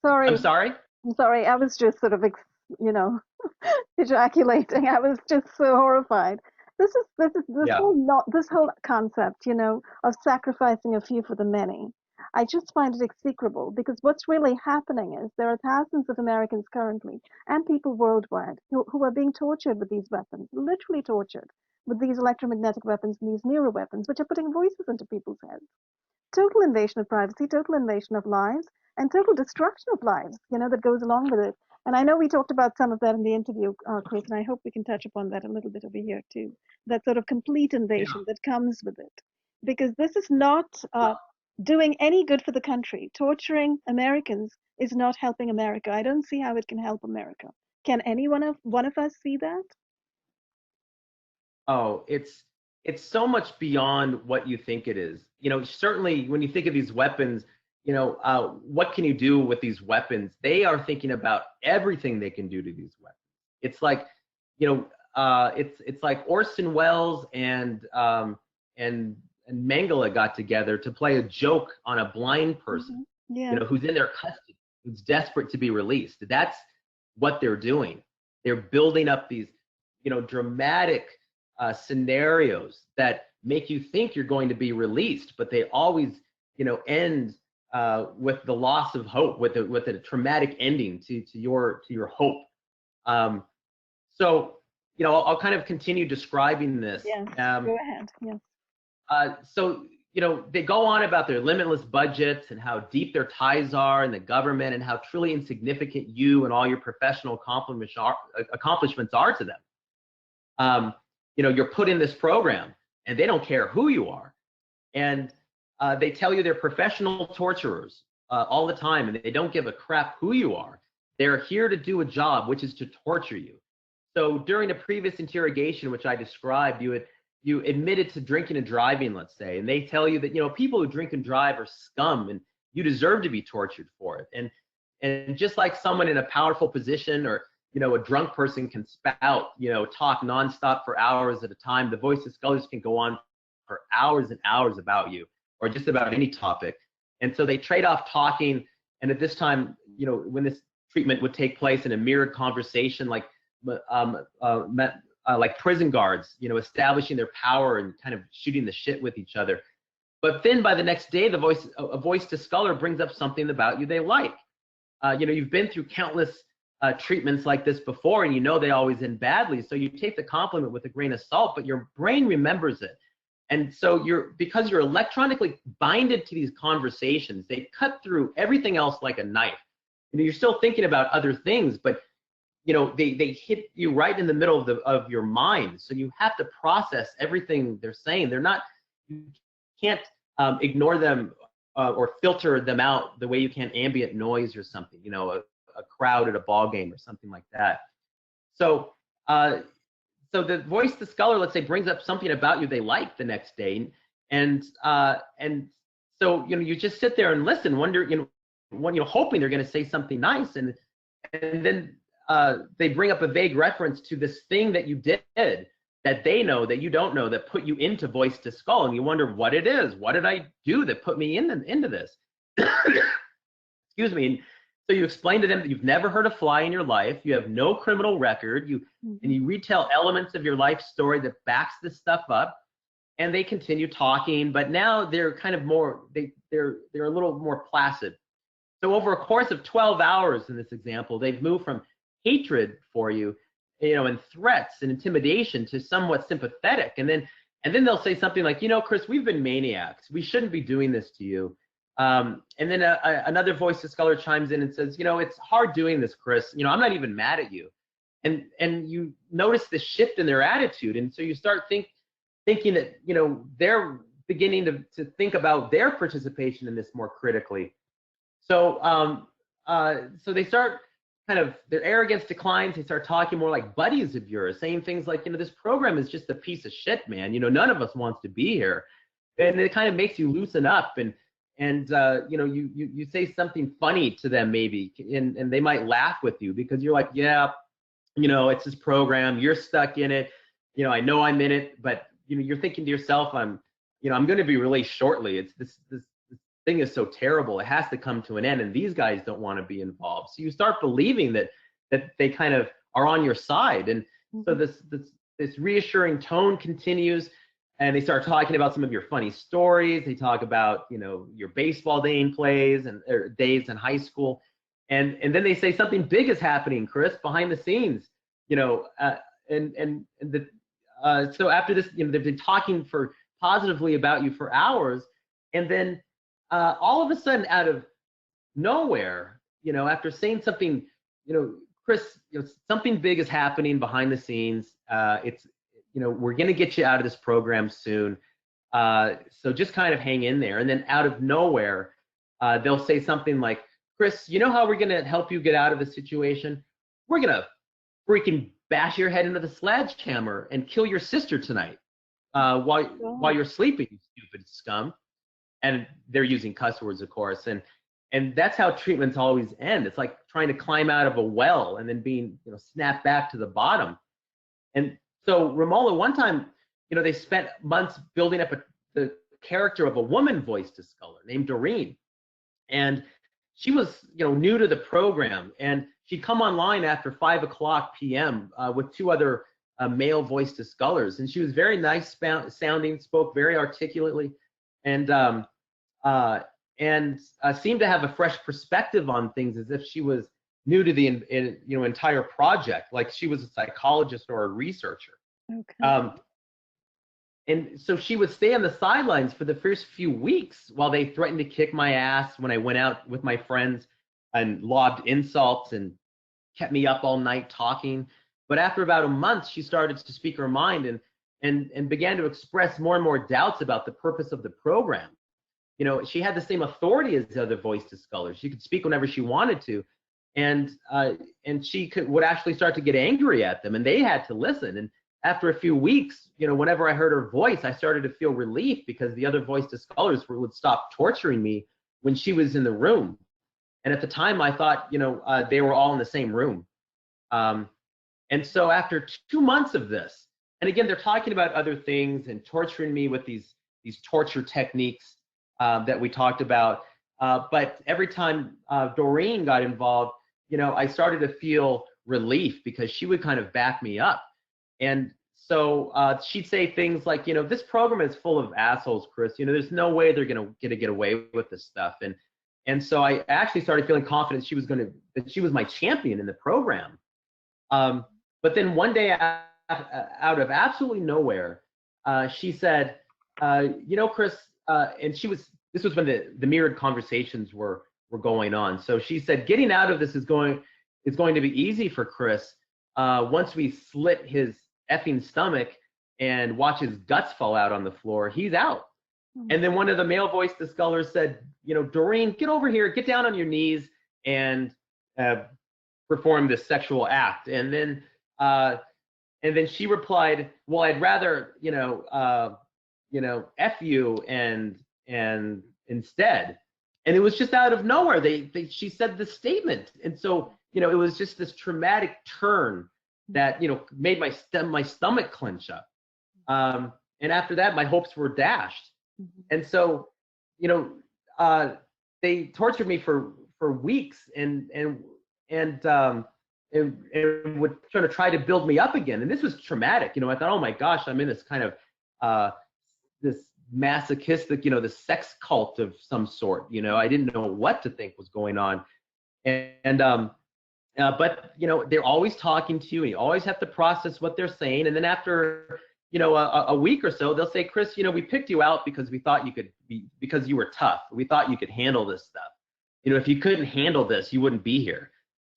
Speaker 1: Sorry.
Speaker 2: I'm sorry?
Speaker 1: I'm sorry. I was just sort of, ejaculating. I was just so horrified. This whole concept, of sacrificing a few for the many. I just find it execrable, because what's really happening is there are thousands of Americans currently and people worldwide who are being tortured with these weapons, literally tortured with these electromagnetic weapons and these neuro weapons, which are putting voices into people's heads. Total invasion of privacy, total invasion of lives, and total destruction of lives, that goes along with it. And I know we talked about some of that in the interview, Chris, and I hope we can touch upon that a little bit over here too. That sort of complete invasion that comes with it. Because this is not doing any good for the country. Torturing Americans is not helping America. I don't see how it can help America. Can any one of us see that?
Speaker 2: Oh, it's so much beyond what you think it is. Certainly when you think of these weapons, what can you do with these weapons? They are thinking about everything they can do to these weapons. It's like, it's like Orson Welles and Mengele got together to play a joke on a blind person, who's in their custody, who's desperate to be released. That's what they're doing. They're building up these, dramatic scenarios that make you think you're going to be released, but they always, end with the loss of hope, with a traumatic ending to your hope. So I'll kind of continue describing this.
Speaker 1: Yes, go ahead. Yes.
Speaker 2: So they go on about their limitless budgets and how deep their ties are in the government, and how truly insignificant you and all your professional accomplishments are to them. You're put in this program, and they don't care who you are, and they tell you they're professional torturers all the time, and they don't give a crap who you are. They're here to do a job, which is to torture you. So during a previous interrogation, which I described, you admitted to drinking and driving, let's say, and they tell you that people who drink and drive are scum, and you deserve to be tortured for it. And just like someone in a powerful position, or a drunk person can spout, talk nonstop for hours at a time, the voice discolors can go on for hours and hours about you, or just about any topic. And so they trade off talking. And at this time, when this treatment would take place in a mirrored conversation, like prison guards, establishing their power and kind of shooting the shit with each other. But then by the next day, a voice discolor brings up something about you they like. You've been through countless treatments like this before, and they always end badly. So you take the compliment with a grain of salt, but your brain remembers it. And so because you're electronically binded to these conversations, they cut through everything else like a knife. You're still thinking about other things, but they hit you right in the middle of your mind. So you have to process everything they're saying. You can't ignore them or filter them out the way you can ambient noise or something, a crowd at a ball game or something like that. So, so the voice discolor, let's say, brings up something about you they like the next day, and so you just sit there and listen, wonder hoping they're going to say something nice, and then they bring up a vague reference to this thing that you did that they know that you don't know that put you into voice discolor, and you wonder what it is. What did I do that put me into this? Excuse me. And so you explain to them that you've never heard a fly in your life, you have no criminal record, and you retell elements of your life story that backs this stuff up, and they continue talking, but now they're kind of more, they're a little more placid. So over a course of 12 hours in this example, they've moved from hatred for you, and threats and intimidation to somewhat sympathetic, and then they'll say something like, Chris, we've been maniacs, we shouldn't be doing this to you. And then another voice discolor chimes in and says, it's hard doing this, Chris. I'm not even mad at you. And you notice the shift in their attitude. And so you start thinking that, they're beginning to think about their participation in this more critically. So, so they start their arrogance declines. They start talking more like buddies of yours, saying things like, this program is just a piece of shit, man. None of us wants to be here. And it kind of makes you loosen up, and you say something funny to them maybe, and they might laugh with you because you're like, yeah, it's this program, you're stuck in it, I know I'm in it, but you're thinking to yourself, I'm going to be released shortly. It's this thing is so terrible, it has to come to an end, and these guys don't want to be involved. So you start believing that they kind of are on your side, and so this reassuring tone continues. And they start talking about some of your funny stories. They talk about, your baseball days in high school. And then they say something big is happening, Chris, behind the scenes, so after this, they've been talking positively about you for hours. And then all of a sudden, out of nowhere, after saying something, Chris, something big is happening behind the scenes. We're going to get you out of this program soon. So just kind of hang in there. And then out of nowhere, they'll say something like, Chris, how we're going to help you get out of the situation? We're going to freaking bash your head into the sledgehammer and kill your sister tonight while you're sleeping, you stupid scum. And they're using cuss words, of course. And that's how treatments always end. It's like trying to climb out of a well and then being snapped back to the bottom. And so Romola, one time, they spent months building up the character of a woman voice discolor named Doreen. And she was, new to the program. And she'd come online after 5:00 p.m. With two other male voice discolors. And she was very nice sounding, spoke very articulately, and seemed to have a fresh perspective on things, as if she was new to the entire project, like she was a psychologist or a researcher.
Speaker 1: Okay.
Speaker 2: And so she would stay on the sidelines for the first few weeks while they threatened to kick my ass when I went out with my friends and lobbed insults and kept me up all night talking. But after about a month, she started to speak her mind and began to express more and more doubts about the purpose of the program. She had the same authority as the other voice discolors. She could speak whenever she wanted to. And she would actually start to get angry at them, and they had to listen. And after a few weeks, whenever I heard her voice, I started to feel relief because the other voice discolors would stop torturing me when she was in the room. And at the time, I thought, they were all in the same room. And so after 2 months of this, and again, they're talking about other things and torturing me with these torture techniques that we talked about. But every time Doreen got involved, I started to feel relief because she would kind of back me up. And so she'd say things like, this program is full of assholes, Chris. There's no way they're going to get away with this stuff. And so I actually started feeling confident that she was my champion in the program. But then one day, out of absolutely nowhere, she said, Chris, and this was when the mirrored conversations were going on. So she said, getting out of this is going to be easy for Chris once we slit his effing stomach and watch his guts fall out on the floor. He's out. And then one of the male voice discolors said, Doreen, get over here, get down on your knees and perform this sexual act. And then And then she replied, well, I'd rather, F you and instead. And it was just out of nowhere. She said this statement. And so, it was just this traumatic turn that, made my stomach clench up. And after that, my hopes were dashed. And so, they tortured me for weeks and would try to build me up again. And this was traumatic. I thought, oh my gosh, I'm in this kind of this masochistic, this sex cult of some sort. I didn't know what to think was going on. But they're always talking to you, and you always have to process what they're saying. And then after a week or so, they'll say, Chris, we picked you out because we thought because you were tough. We thought you could handle this stuff. If you couldn't handle this, you wouldn't be here.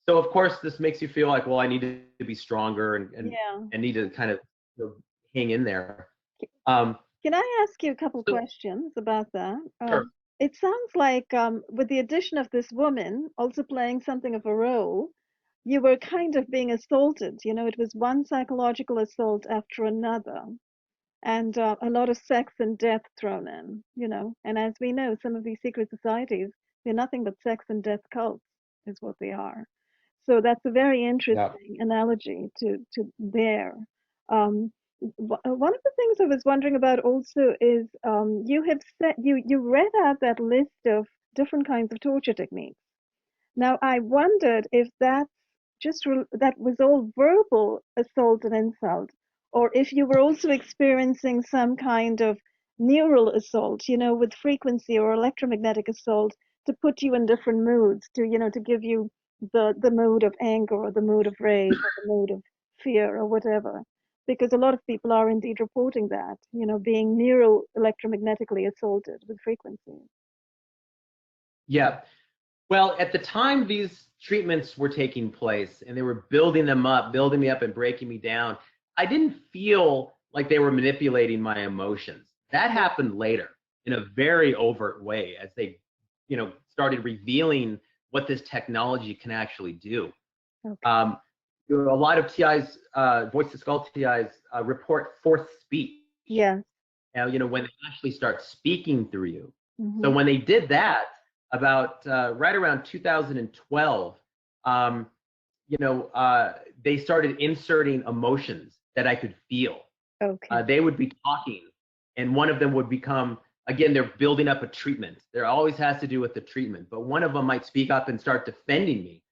Speaker 2: So of course, this makes you feel like, well, I need to be stronger and need to kind of hang in there.
Speaker 1: Can I ask you a couple questions about that?
Speaker 2: Sure.
Speaker 1: It sounds like with the addition of this woman also playing something of a role, you were kind of being assaulted. It was one psychological assault after another, and a lot of sex and death thrown in. And as we know, some of these secret societies, they're nothing but sex and death cults, is what they are. So that's a very interesting analogy to there. One of the things I was wondering about also is you have said you read out that list of different kinds of torture techniques. Now I wondered if that's that was all verbal assault and insult, or if you were also experiencing some kind of neural assault, with frequency or electromagnetic assault to put you in different moods, to give you the mood of anger or the mood of rage or the mood of fear or whatever. Because a lot of people are indeed reporting that, being electromagnetically assaulted with frequency.
Speaker 2: Yeah. Well, at the time these treatments were taking place and they were building me up and breaking me down, I didn't feel like they were manipulating my emotions. That happened later in a very overt way as they, started revealing what this technology can actually do.
Speaker 1: Okay.
Speaker 2: A lot of TIs, voice to skull TIs, report fourth speech.
Speaker 1: Yes.
Speaker 2: Now, when they actually start speaking through you. Mm-hmm. So when they did that, about right around 2012, they started inserting emotions that I could feel.
Speaker 1: Okay.
Speaker 2: They would be talking, and one of them would become, again, they're building up a treatment. There always has to do with the treatment, but one of them might speak up and start defending me.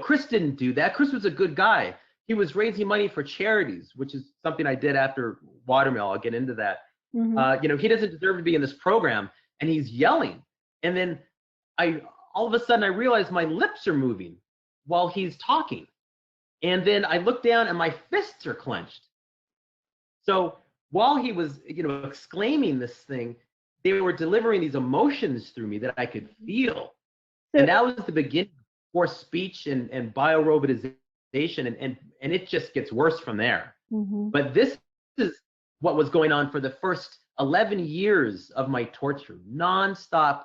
Speaker 2: Chris didn't do that. Chris was a good guy. He was raising money for charities, which is something I did after Watermill. I'll get into that. Mm-hmm. He doesn't deserve to be in this program, and he's yelling. And then all of a sudden I realize my lips are moving while he's talking. And then I look down and my fists are clenched. So while he was, exclaiming this thing, they were delivering these emotions through me that I could feel. And that was the beginning of forced speech and bio-robotization, and it just gets worse from there. Mm-hmm. But this is what was going on for the first 11 years of my torture, nonstop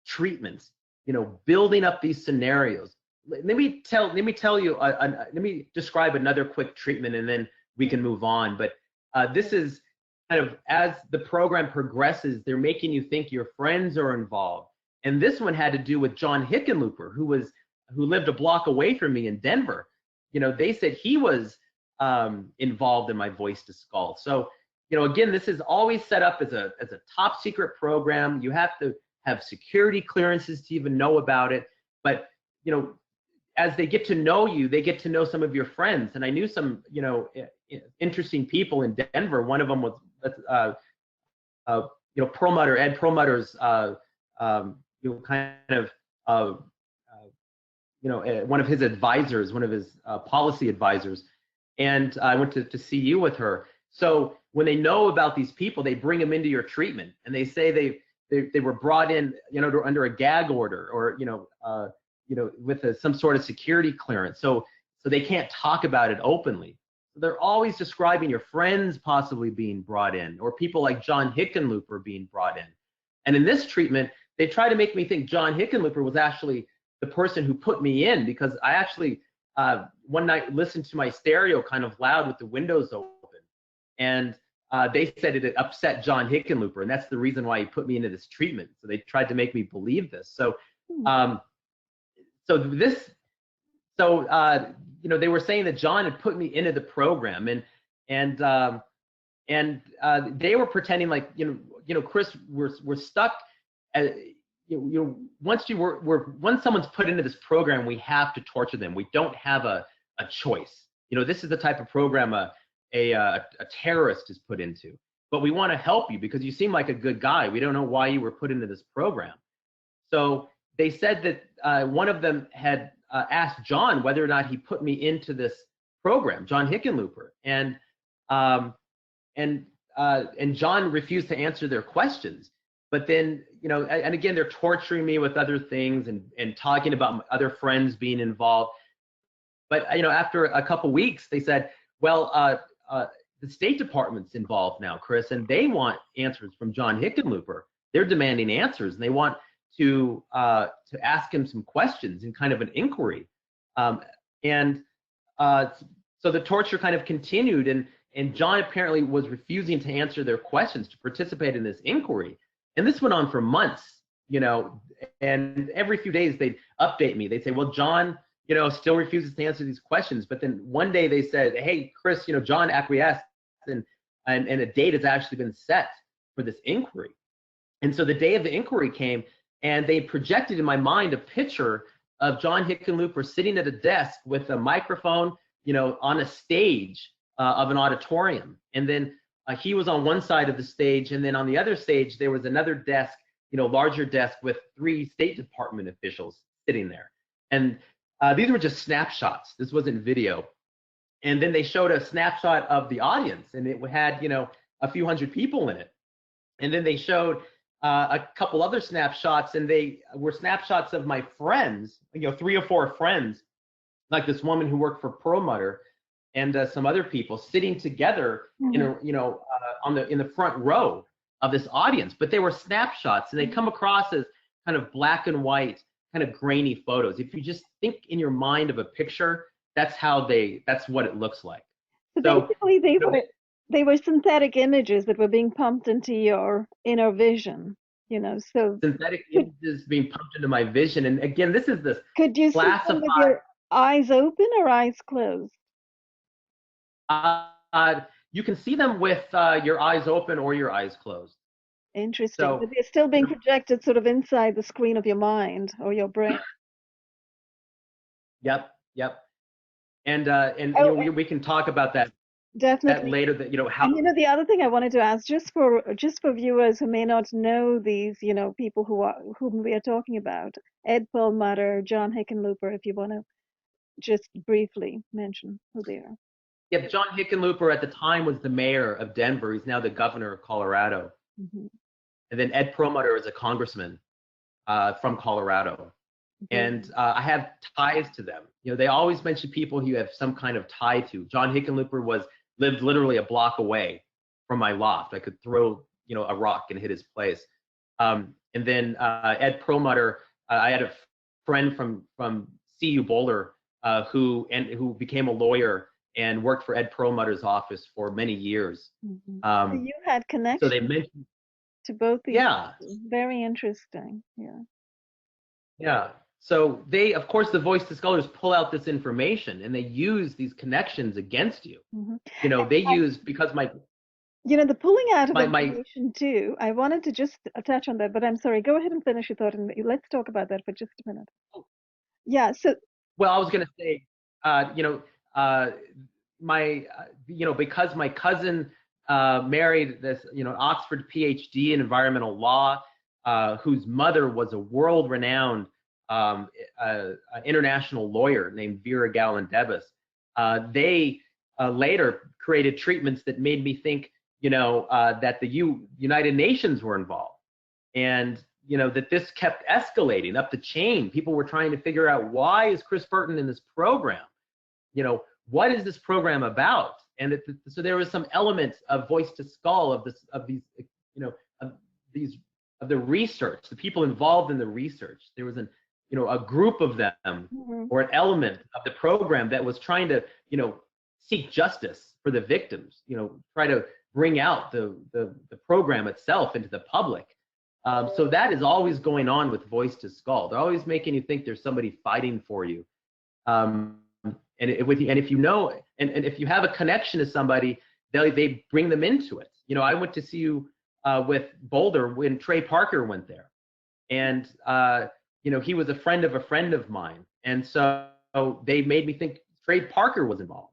Speaker 2: treatments, building up these scenarios. Let me describe another quick treatment and then we can move on. But this is kind of, as the program progresses, they're making you think your friends are involved. And this one had to do with John Hickenlooper, who lived a block away from me in Denver. They said he was involved in my voice to skull. So, again, this is always set up as a top secret program. You have to have security clearances to even know about it. But, as they get to know you, they get to know some of your friends. And I knew some, interesting people in Denver. One of them was, Perlmutter, Ed Perlmutter's, one of his advisors, one of his policy advisors. And I went to see you with her. So when they know about these people, they bring them into your treatment, and they say they were brought in, under a gag order, or with some sort of security clearance. So they can't talk about it openly. So they're always describing your friends possibly being brought in, or people like John Hickenlooper being brought in. And in this treatment, they try to make me think John Hickenlooper was actually the person who put me in, because I one night listened to my stereo kind of loud with the windows open, and they said it had upset John Hickenlooper, and that's the reason why he put me into this treatment. So they tried to make me believe this. So, they were saying that John had put me into the program, and they were pretending like, Chris, we're stuck. Once someone's put into this program, we have to torture them. We don't have a choice. This is the type of program a terrorist is put into. But we want to help you because you seem like a good guy. We don't know why you were put into this program. So they said that one of them had asked John whether or not he put me into this program, John Hickenlooper, and John refused to answer their questions. But then, and again, they're torturing me with other things and talking about other friends being involved. But after a couple weeks, they said, well, the State Department's involved now, Chris, and they want answers from John Hickenlooper. They're demanding answers, and they want to ask him some questions in kind of an inquiry. So the torture kind of continued, and John apparently was refusing to answer their questions, to participate in this inquiry. And this went on for months, and every few days they'd update me. They'd say, well, John, still refuses to answer these questions. But then one day they said, hey, Chris, John acquiesced, and a date has actually been set for this inquiry. And so the day of the inquiry came, and they projected in my mind a picture of John Hickenlooper sitting at a desk with a microphone, on a stage of an auditorium. And then he was on one side of the stage, and then on the other stage there was another desk, larger desk with 3 State Department officials sitting there. And these were just snapshots. This wasn't video. And then they showed a snapshot of the audience, and it had, a few hundred people in it. And then they showed a couple other snapshots, and they were snapshots of my friends, 3 or 4 friends, like this woman who worked for Perlmutter, and some other people sitting together in the front row of this audience. But they were snapshots, and they come across as kind of black and white, kind of grainy photos. If you just think in your mind of a picture, that's what it looks like.
Speaker 1: So basically they were synthetic images that were being pumped into your inner vision, so
Speaker 2: synthetic images being pumped into my vision. And again, this is this
Speaker 1: could you see them with your eyes open or eyes closed?
Speaker 2: You can see them with your eyes open or your eyes closed.
Speaker 1: Interesting. So, but they're still being projected sort of inside the screen of your mind or your brain.
Speaker 2: Yep. And we can talk about that.
Speaker 1: Definitely.
Speaker 2: That later. How.
Speaker 1: And the other thing I wanted to ask, just for viewers who may not know these, people whom we are talking about, Ed Perlmutter, John Hickenlooper, if you want to just briefly mention who they are.
Speaker 2: Yep, John Hickenlooper at the time was the mayor of Denver. He's now the governor of Colorado. Mm-hmm. And then Ed Perlmutter is a congressman from Colorado. Mm-hmm. And I have ties to them. They always mention people who you have some kind of tie to. John Hickenlooper lived literally a block away from my loft. I could throw, a rock and hit his place. And then Ed Perlmutter, I had a friend from CU Boulder who became a lawyer and worked for Ed Perlmutter's office for many years.
Speaker 1: Mm-hmm. So you had connections.
Speaker 2: So they mentioned
Speaker 1: to both these.
Speaker 2: Yeah.
Speaker 1: Very interesting. Yeah.
Speaker 2: Yeah. So they, of course, the voice discolors pull out this information and they use these connections against you. Mm-hmm. They use because my.
Speaker 1: The pulling out of information too. I wanted to just touch on that, but I'm sorry. Go ahead and finish your thought, and let's talk about that for just a minute. Yeah. So.
Speaker 2: Well, I was going to say, because my cousin married this, Oxford PhD in environmental law, whose mother was a world-renowned international lawyer named Vera Gallen-Debus. They later created treatments that made me think, that the United Nations were involved, and that this kept escalating up the chain. People were trying to figure out, why is Chris Burton in this program? What is this program about? And so there was some elements of voice to skull of the research, the people involved in the research. There was a group of them or an element of the program that was trying to, seek justice for the victims, try to bring out the program itself into the public. So that is always going on with Voice to Skull. They're always making you think there's somebody fighting for you. And if you know, and if you have a connection to somebody, they bring them into it. I went to see you with Boulder when Trey Parker went there, and he was a friend of mine, and so they made me think Trey Parker was involved.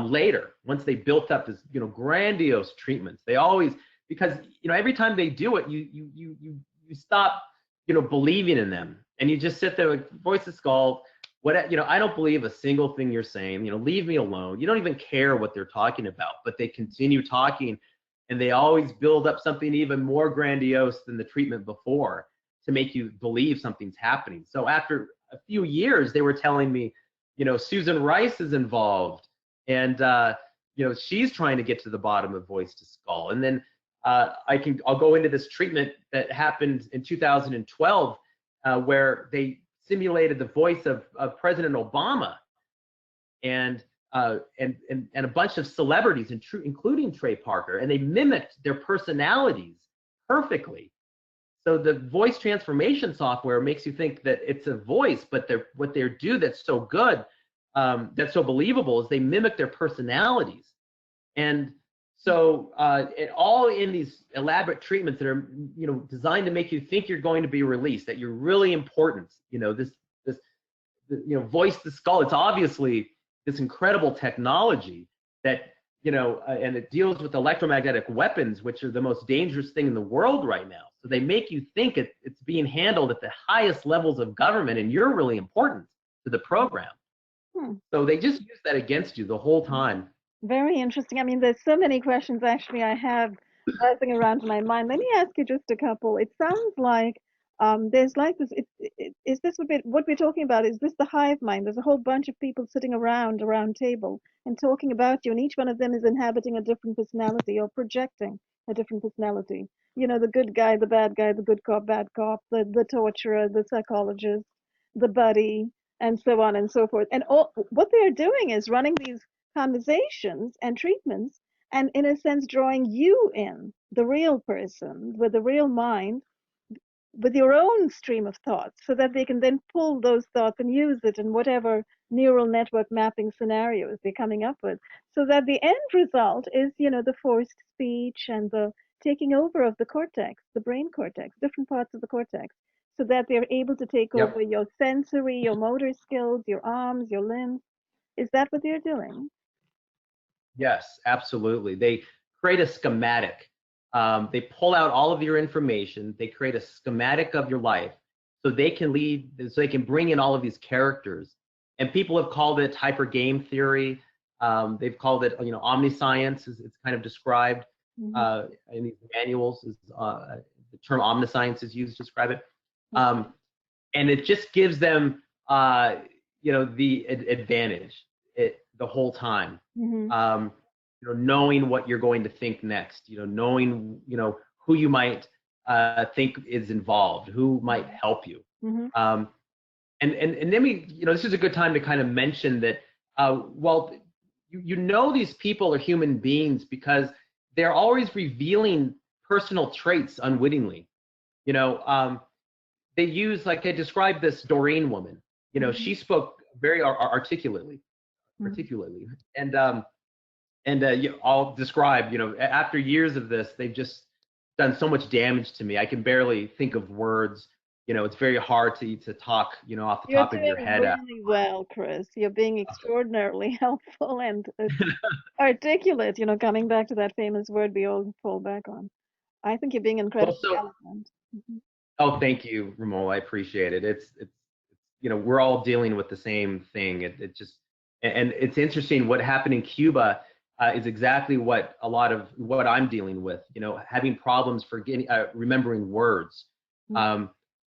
Speaker 2: Later, once they built up this grandiose treatments, they always, because every time they do it, you stop believing in them, and you just sit there like Voice to Skull. I don't believe a single thing you're saying. Leave me alone. You don't even care what they're talking about, but they continue talking, and they always build up something even more grandiose than the treatment before to make you believe something's happening. So after a few years, they were telling me, Susan Rice is involved, and she's trying to get to the bottom of Voice to Skull. And then I'll go into this treatment that happened in 2012, where they simulated the voice of President Obama and a bunch of celebrities, including Trey Parker, and they mimicked their personalities perfectly. So the voice transformation software makes you think that it's a voice, but what they do that's so good, that's so believable, is they mimic their personalities. And so all in these elaborate treatments that are designed to make you think you're going to be released, that you're really important. This Voice to Skull, it's obviously this incredible technology that and it deals with electromagnetic weapons, which are the most dangerous thing in the world right now. So they make you think it's being handled at the highest levels of government, and you're really important to the program. So they just use that against you the whole time.
Speaker 1: Very interesting. I mean, there's so many questions actually I have buzzing around in my mind. Let me ask you just a couple. It sounds like there's like this. Is this what we're talking about? Is this the hive mind? There's a whole bunch of people sitting around a round table and talking about you, and each one of them is inhabiting a different personality or projecting a different personality. The good guy, the bad guy, the good cop, bad cop, the torturer, the psychologist, the buddy, and so on and so forth. And what they're doing is running these conversations and treatments, and in a sense drawing you in, the real person with the real mind, with your own stream of thoughts, so that they can then pull those thoughts and use it in whatever neural network mapping scenarios they're coming up with, so that the end result is the forced speech and the taking over of the cortex, the brain cortex, different parts of the cortex, so that they're able to take over your sensory, your motor skills, your arms, your limbs. Is that what they're doing?
Speaker 2: Yes, absolutely. They create a schematic. They pull out all of your information. They create a schematic of your life, so they can bring in all of these characters. And people have called it hyper game theory. They've called it, omniscience, as it's kind of described in these manuals. The term omniscience is used to describe it. And it just gives them, the advantage the whole time. Knowing what you're going to think next, knowing, who you might think is involved, who might help you. And then this is a good time to kind of mention that, these people are human beings because they're always revealing personal traits unwittingly. They use, like I described this Doreen woman, she spoke very articulately, and I'll describe, after years of this, they've just done so much damage to me. I can barely think of words. It's very hard to talk, off the top of your head.
Speaker 1: You're doing really well, Chris. You're being extraordinarily helpful and articulate, coming back to that famous word we all fall back on. I think you're being incredibly eloquent.
Speaker 2: Oh, thank you, Ramon. I appreciate it. It's we're all dealing with the same thing. And it's interesting what happened in Cuba is exactly what a lot of what I'm dealing with, having problems forgetting, remembering words.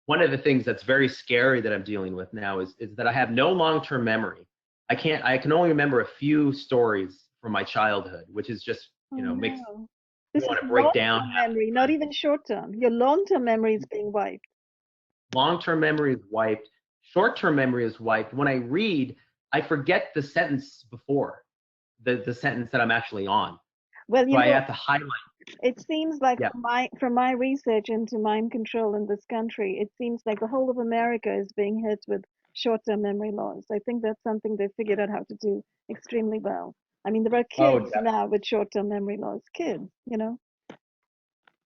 Speaker 2: One of the things that's very scary that I'm dealing with now is that I have no long-term memory. I can only remember a few stories from my childhood, which is just, makes me want to break down.
Speaker 1: Memory, not even short-term. Your long-term memory is being wiped.
Speaker 2: Long-term memory is wiped. short-term memory is wiped. When I read, I forget the sentence before the sentence that I'm actually on.
Speaker 1: Well,
Speaker 2: So I have to highlight.
Speaker 1: it seems like
Speaker 2: Yeah.
Speaker 1: from my research into mind control in this country, it seems like the whole of America is being hit with short-term memory loss. I think that's something they figured out how to do extremely well. I mean, there are
Speaker 2: Oh,
Speaker 1: kids now with short-term memory loss, kids, you know.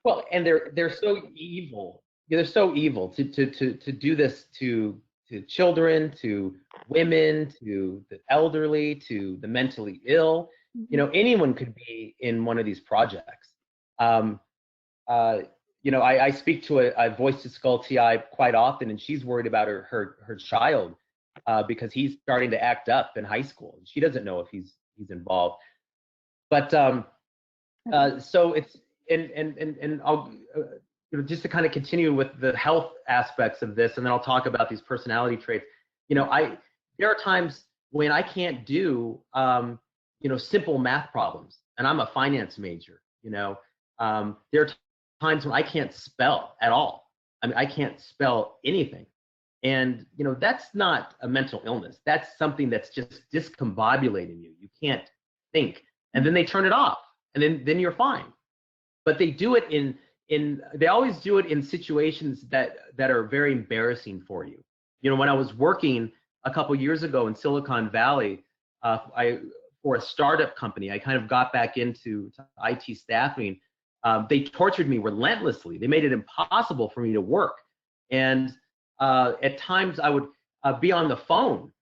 Speaker 2: well, and they're so evil. Yeah, they're so evil to do this to children, to women, to the elderly, to the mentally ill. You know, anyone could be in one of these projects. Um, you know, I speak to a voice to skull TI quite often, and she's worried about her child because he's starting to act up in high school. She doesn't know if he's involved. But so it's and I'll you know, just to kind of continue with the health aspects of this, and then I'll talk about these personality traits. You know, there are times when I can't do you know, simple math problems, and I'm a finance major. You know, there are times when I can't spell at all. I mean, I can't spell anything. And, you know, that's not a mental illness. That's something that's just discombobulating you. You can't think. And then they turn it off, and then you're fine. But they do it they always do it in situations that are very embarrassing for you. You know, when I was working a couple years ago in Silicon Valley, for a startup company, I kind of got back into IT staffing. They tortured me relentlessly. They made it impossible for me to work. And at times I would be on the phone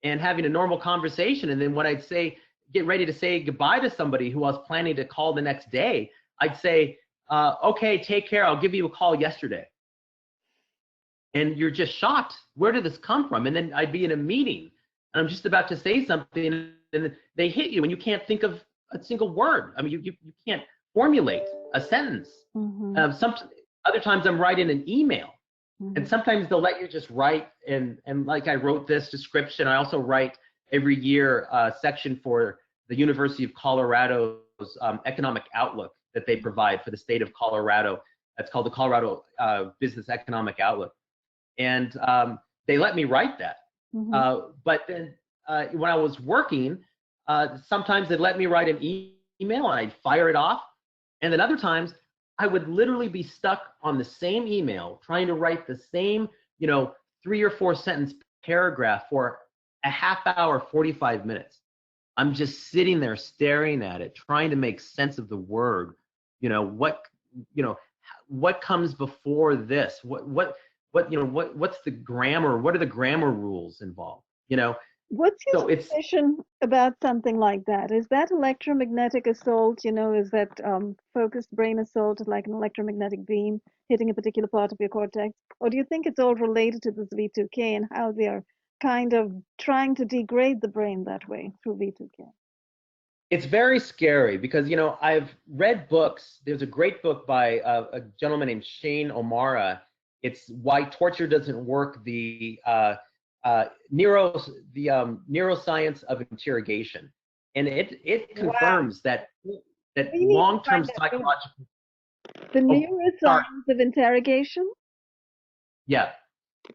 Speaker 2: and having a normal conversation. And then when I'd get ready to say goodbye to somebody who I was planning to call the next day, I'd say, okay, take care. I'll give you a call yesterday. And you're just shocked. Where did this come from? And then I'd be in a meeting and I'm just about to say something and they hit you and you can't think of a single word. I mean, you can't formulate a sentence. Other times I'm writing an email. And sometimes they'll let you just write, and like I wrote this description. I also write every year a section for the University of Colorado's economic outlook that they provide for the state of Colorado. That's called the Colorado Business Economic Outlook. And they let me write that. But then when I was working, sometimes they'd let me write an email and I'd fire it off. And then other times, I would literally be stuck on the same email trying to write the same, you know, 3 or 4 sentence paragraph for a half hour, 45 minutes. I'm just sitting there staring at it, trying to make sense of the word. You know, what comes before this? What's the grammar? What are the grammar rules involved? You know,
Speaker 1: what's your position about something like that? Is that electromagnetic assault? You know, is that focused brain assault, like an electromagnetic beam hitting a particular part of your cortex? Or do you think it's all related to this V2K and how they are kind of trying to degrade the brain that way through V2K?
Speaker 2: It's very scary because, you know, I've read books. There's a great book by a gentleman named Shane O'Mara. It's Why Torture Doesn't Work, the neuroscience of interrogation, and it confirms that long-term psychological.
Speaker 1: The neuroscience of interrogation.
Speaker 2: Yeah.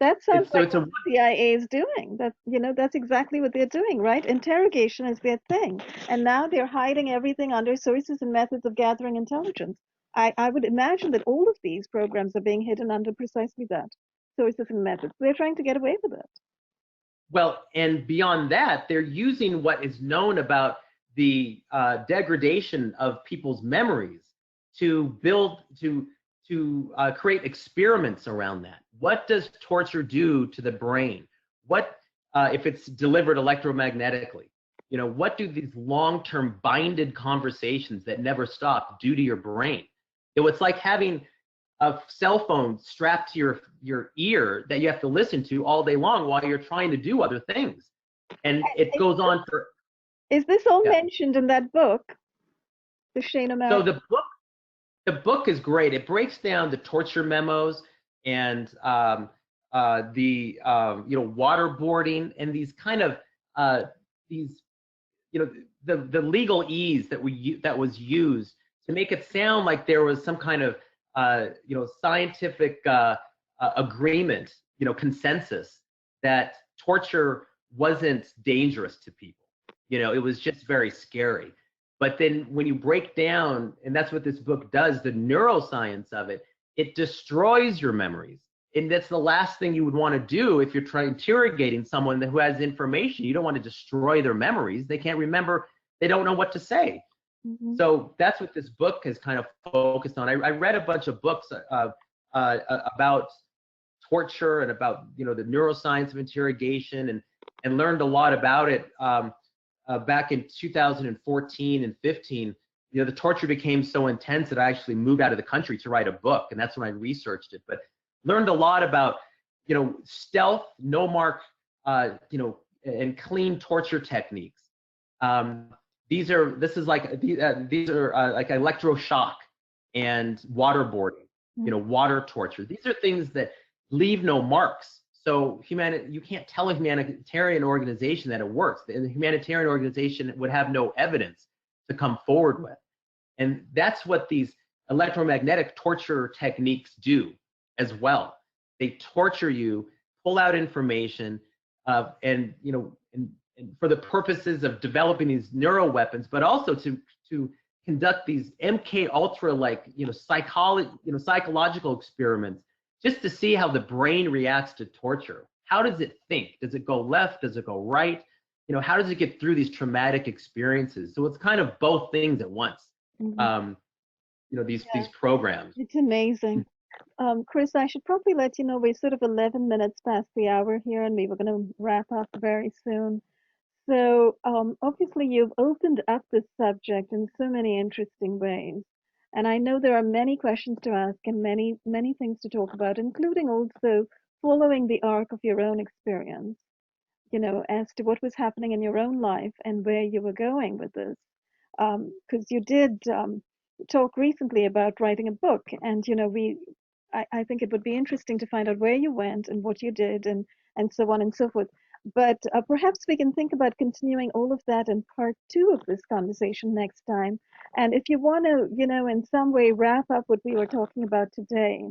Speaker 1: That sounds like what the CIA is doing. That's exactly what they're doing, right? Interrogation is their thing, and now they're hiding everything under sources and methods of gathering intelligence. I would imagine that all of these programs are being hidden under precisely that, sources and methods. They're trying to get away with it.
Speaker 2: Well, and beyond that, they're using what is known about the degradation of people's memories to create experiments around that. What does torture do to the brain? What if it's delivered electromagnetically? You know, what do these long-term binded conversations that never stop do to your brain? It's like having a cell phone strapped to your ear that you have to listen to all day long while you're trying to do other things. And it goes on for...
Speaker 1: Is this all mentioned in that book, the Shane O'Mara?
Speaker 2: So the book is great. It breaks down the torture memos and waterboarding and these kind of the legalese that was used to make it sound like there was some kind of scientific agreement, consensus that torture wasn't dangerous to people. You know, it was just very scary. But then when you break down, and that's what this book does, the neuroscience of it, it destroys your memories. And that's the last thing you would want to do if you're interrogating someone who has information. You don't want to destroy their memories. They can't remember. They don't know what to say. So that's what this book has kind of focused on. I read a bunch of books about torture and about, you know, the neuroscience of interrogation, and learned a lot about it back in 2014 and 15. You know, the torture became so intense that I actually moved out of the country to write a book, and that's when I researched it. But learned a lot about, you know, stealth, no mark, you know, and clean torture techniques. These are like electroshock and waterboarding, you know, water torture. These are things that leave no marks. So you can't tell a humanitarian organization that it works. The humanitarian organization would have no evidence to come forward with. And that's what these electromagnetic torture techniques do as well. They torture you, pull out information, and, you know, and for the purposes of developing these neuro weapons, but also to conduct these MK Ultra, like, you know, psychological experiments, just to see how the brain reacts to torture. How does it think? Does it go left? Does it go right? You know, how does it get through these traumatic experiences? So it's kind of both things at once. You know, these programs.
Speaker 1: It's amazing. Chris, I should probably let you know we're sort of 11 minutes past the hour here, and we were going to wrap up very soon. So obviously you've opened up this subject in so many interesting ways. And I know there are many questions to ask and many, many things to talk about, including also following the arc of your own experience, you know, as to what was happening in your own life and where you were going with this. Because you did talk recently about writing a book, and, you know, I think it would be interesting to find out where you went and what you did, and so on and so forth. But perhaps we can think about continuing all of that in part 2 of this conversation next time. And if you want to, you know, in some way wrap up what we were talking about today,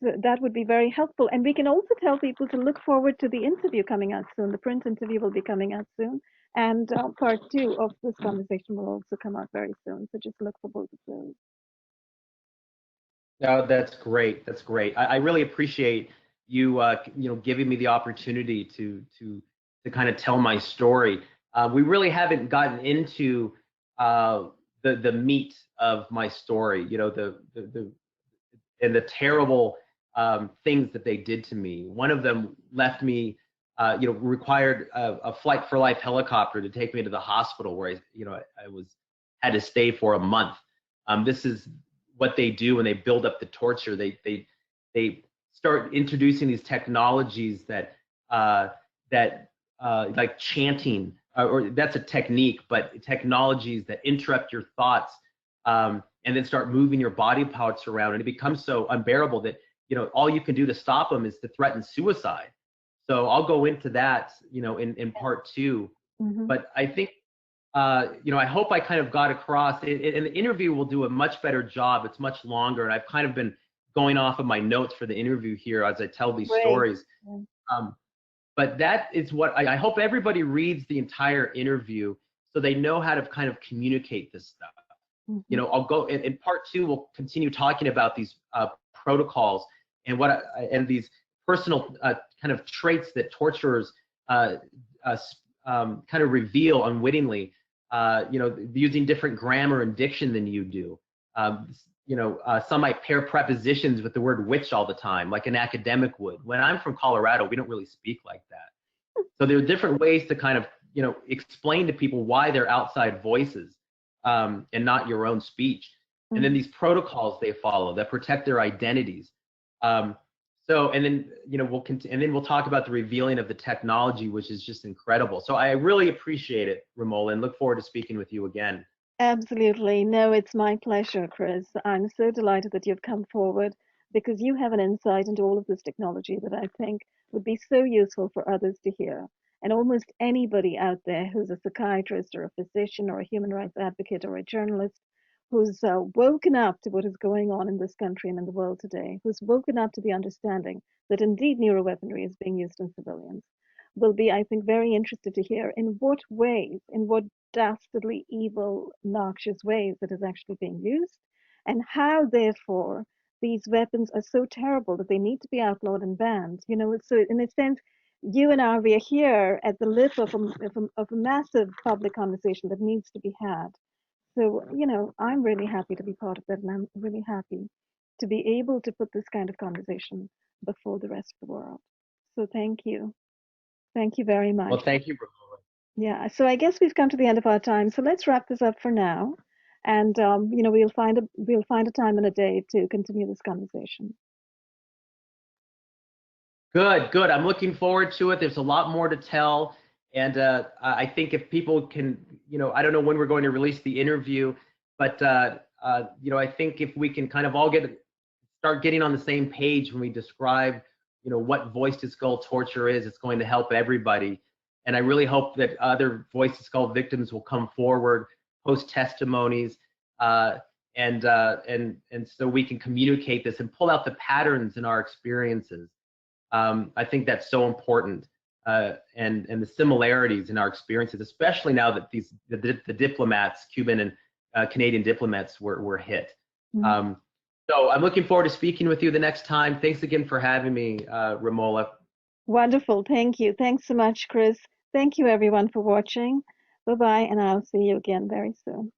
Speaker 1: so that would be very helpful. And we can also tell people to look forward to the interview coming out soon. The print interview will be coming out soon. And part 2 of this conversation will also come out very soon. So just look for both of those.
Speaker 2: Oh, that's great. That's great. I really appreciate you, you know, giving me the opportunity to kind of tell my story. We really haven't gotten into the meat of my story. You know, the terrible things that they did to me. One of them left me, you know, required a flight for life helicopter to take me to the hospital where I had to stay for a month. This is what they do when they build up the torture. They start introducing these technologies that like chanting, or that's a technique, but technologies that interrupt your thoughts, and then start moving your body parts around, and it becomes so unbearable that, you know, all you can do to stop them is to threaten suicide. So I'll go into that, you know, in part 2. But I think, you know, I hope I kind of got across, and the interview will do a much better job. It's much longer, and I've kind of been going off of my notes for the interview here as I tell these stories. But that is what I hope everybody reads the entire interview so they know how to kind of communicate this stuff. You know, I'll go in part 2. We'll continue talking about these protocols and these personal kind of traits that torturers kind of reveal unwittingly. You know, using different grammar and diction than you do. You know, some might pair prepositions with the word which all the time, like an academic would. When I'm from Colorado, we don't really speak like that. So there are different ways to kind of, you know, explain to people why they're outside voices and not your own speech. And then these protocols they follow that protect their identities. So, and then, you know, we'll talk about the revealing of the technology, which is just incredible. So I really appreciate it, Romola, and look forward to speaking with you again.
Speaker 1: Absolutely. No, it's my pleasure, Chris. I'm so delighted that you've come forward, because you have an insight into all of this technology that I think would be so useful for others to hear. And almost anybody out there who's a psychiatrist or a physician or a human rights advocate or a journalist who's woken up to what is going on in this country and in the world today, who's woken up to the understanding that indeed neuroweaponry is being used in civilians, will be, I think, very interested to hear in what ways, in what dastardly, evil, noxious ways it is actually being used, and how, therefore, these weapons are so terrible that they need to be outlawed and banned. You know, so in a sense, you and I, we are here at the lip of a massive public conversation that needs to be had. So, you know, I'm really happy to be part of that, and I'm really happy to be able to put this kind of conversation before the rest of the world. So thank you. Thank you very
Speaker 2: Well,
Speaker 1: much.
Speaker 2: thank you, Romola.
Speaker 1: Yeah, so I guess we've come to the end of our time. So let's wrap this up for now. And you know, we'll find a time and a day to continue this conversation.
Speaker 2: Good, good. I'm looking forward to it. There's a lot more to tell. And I think if people can, you know, I don't know when we're going to release the interview, but, you know, I think if we can kind of all start getting on the same page when we describe, you know, what voice-to-skull torture is, it's going to help everybody. And I really hope that other voice-to-skull victims will come forward, post testimonies, and so we can communicate this and pull out the patterns in our experiences. I think that's so important, and the similarities in our experiences, especially now that the diplomats, Cuban and Canadian diplomats, were hit.
Speaker 1: Mm-hmm.
Speaker 2: So I'm looking forward to speaking with you the next time. Thanks again for having me, Romola.
Speaker 1: Wonderful. Thank you. Thanks so much, Chris. Thank you, everyone, for watching. Bye-bye, and I'll see you again very soon.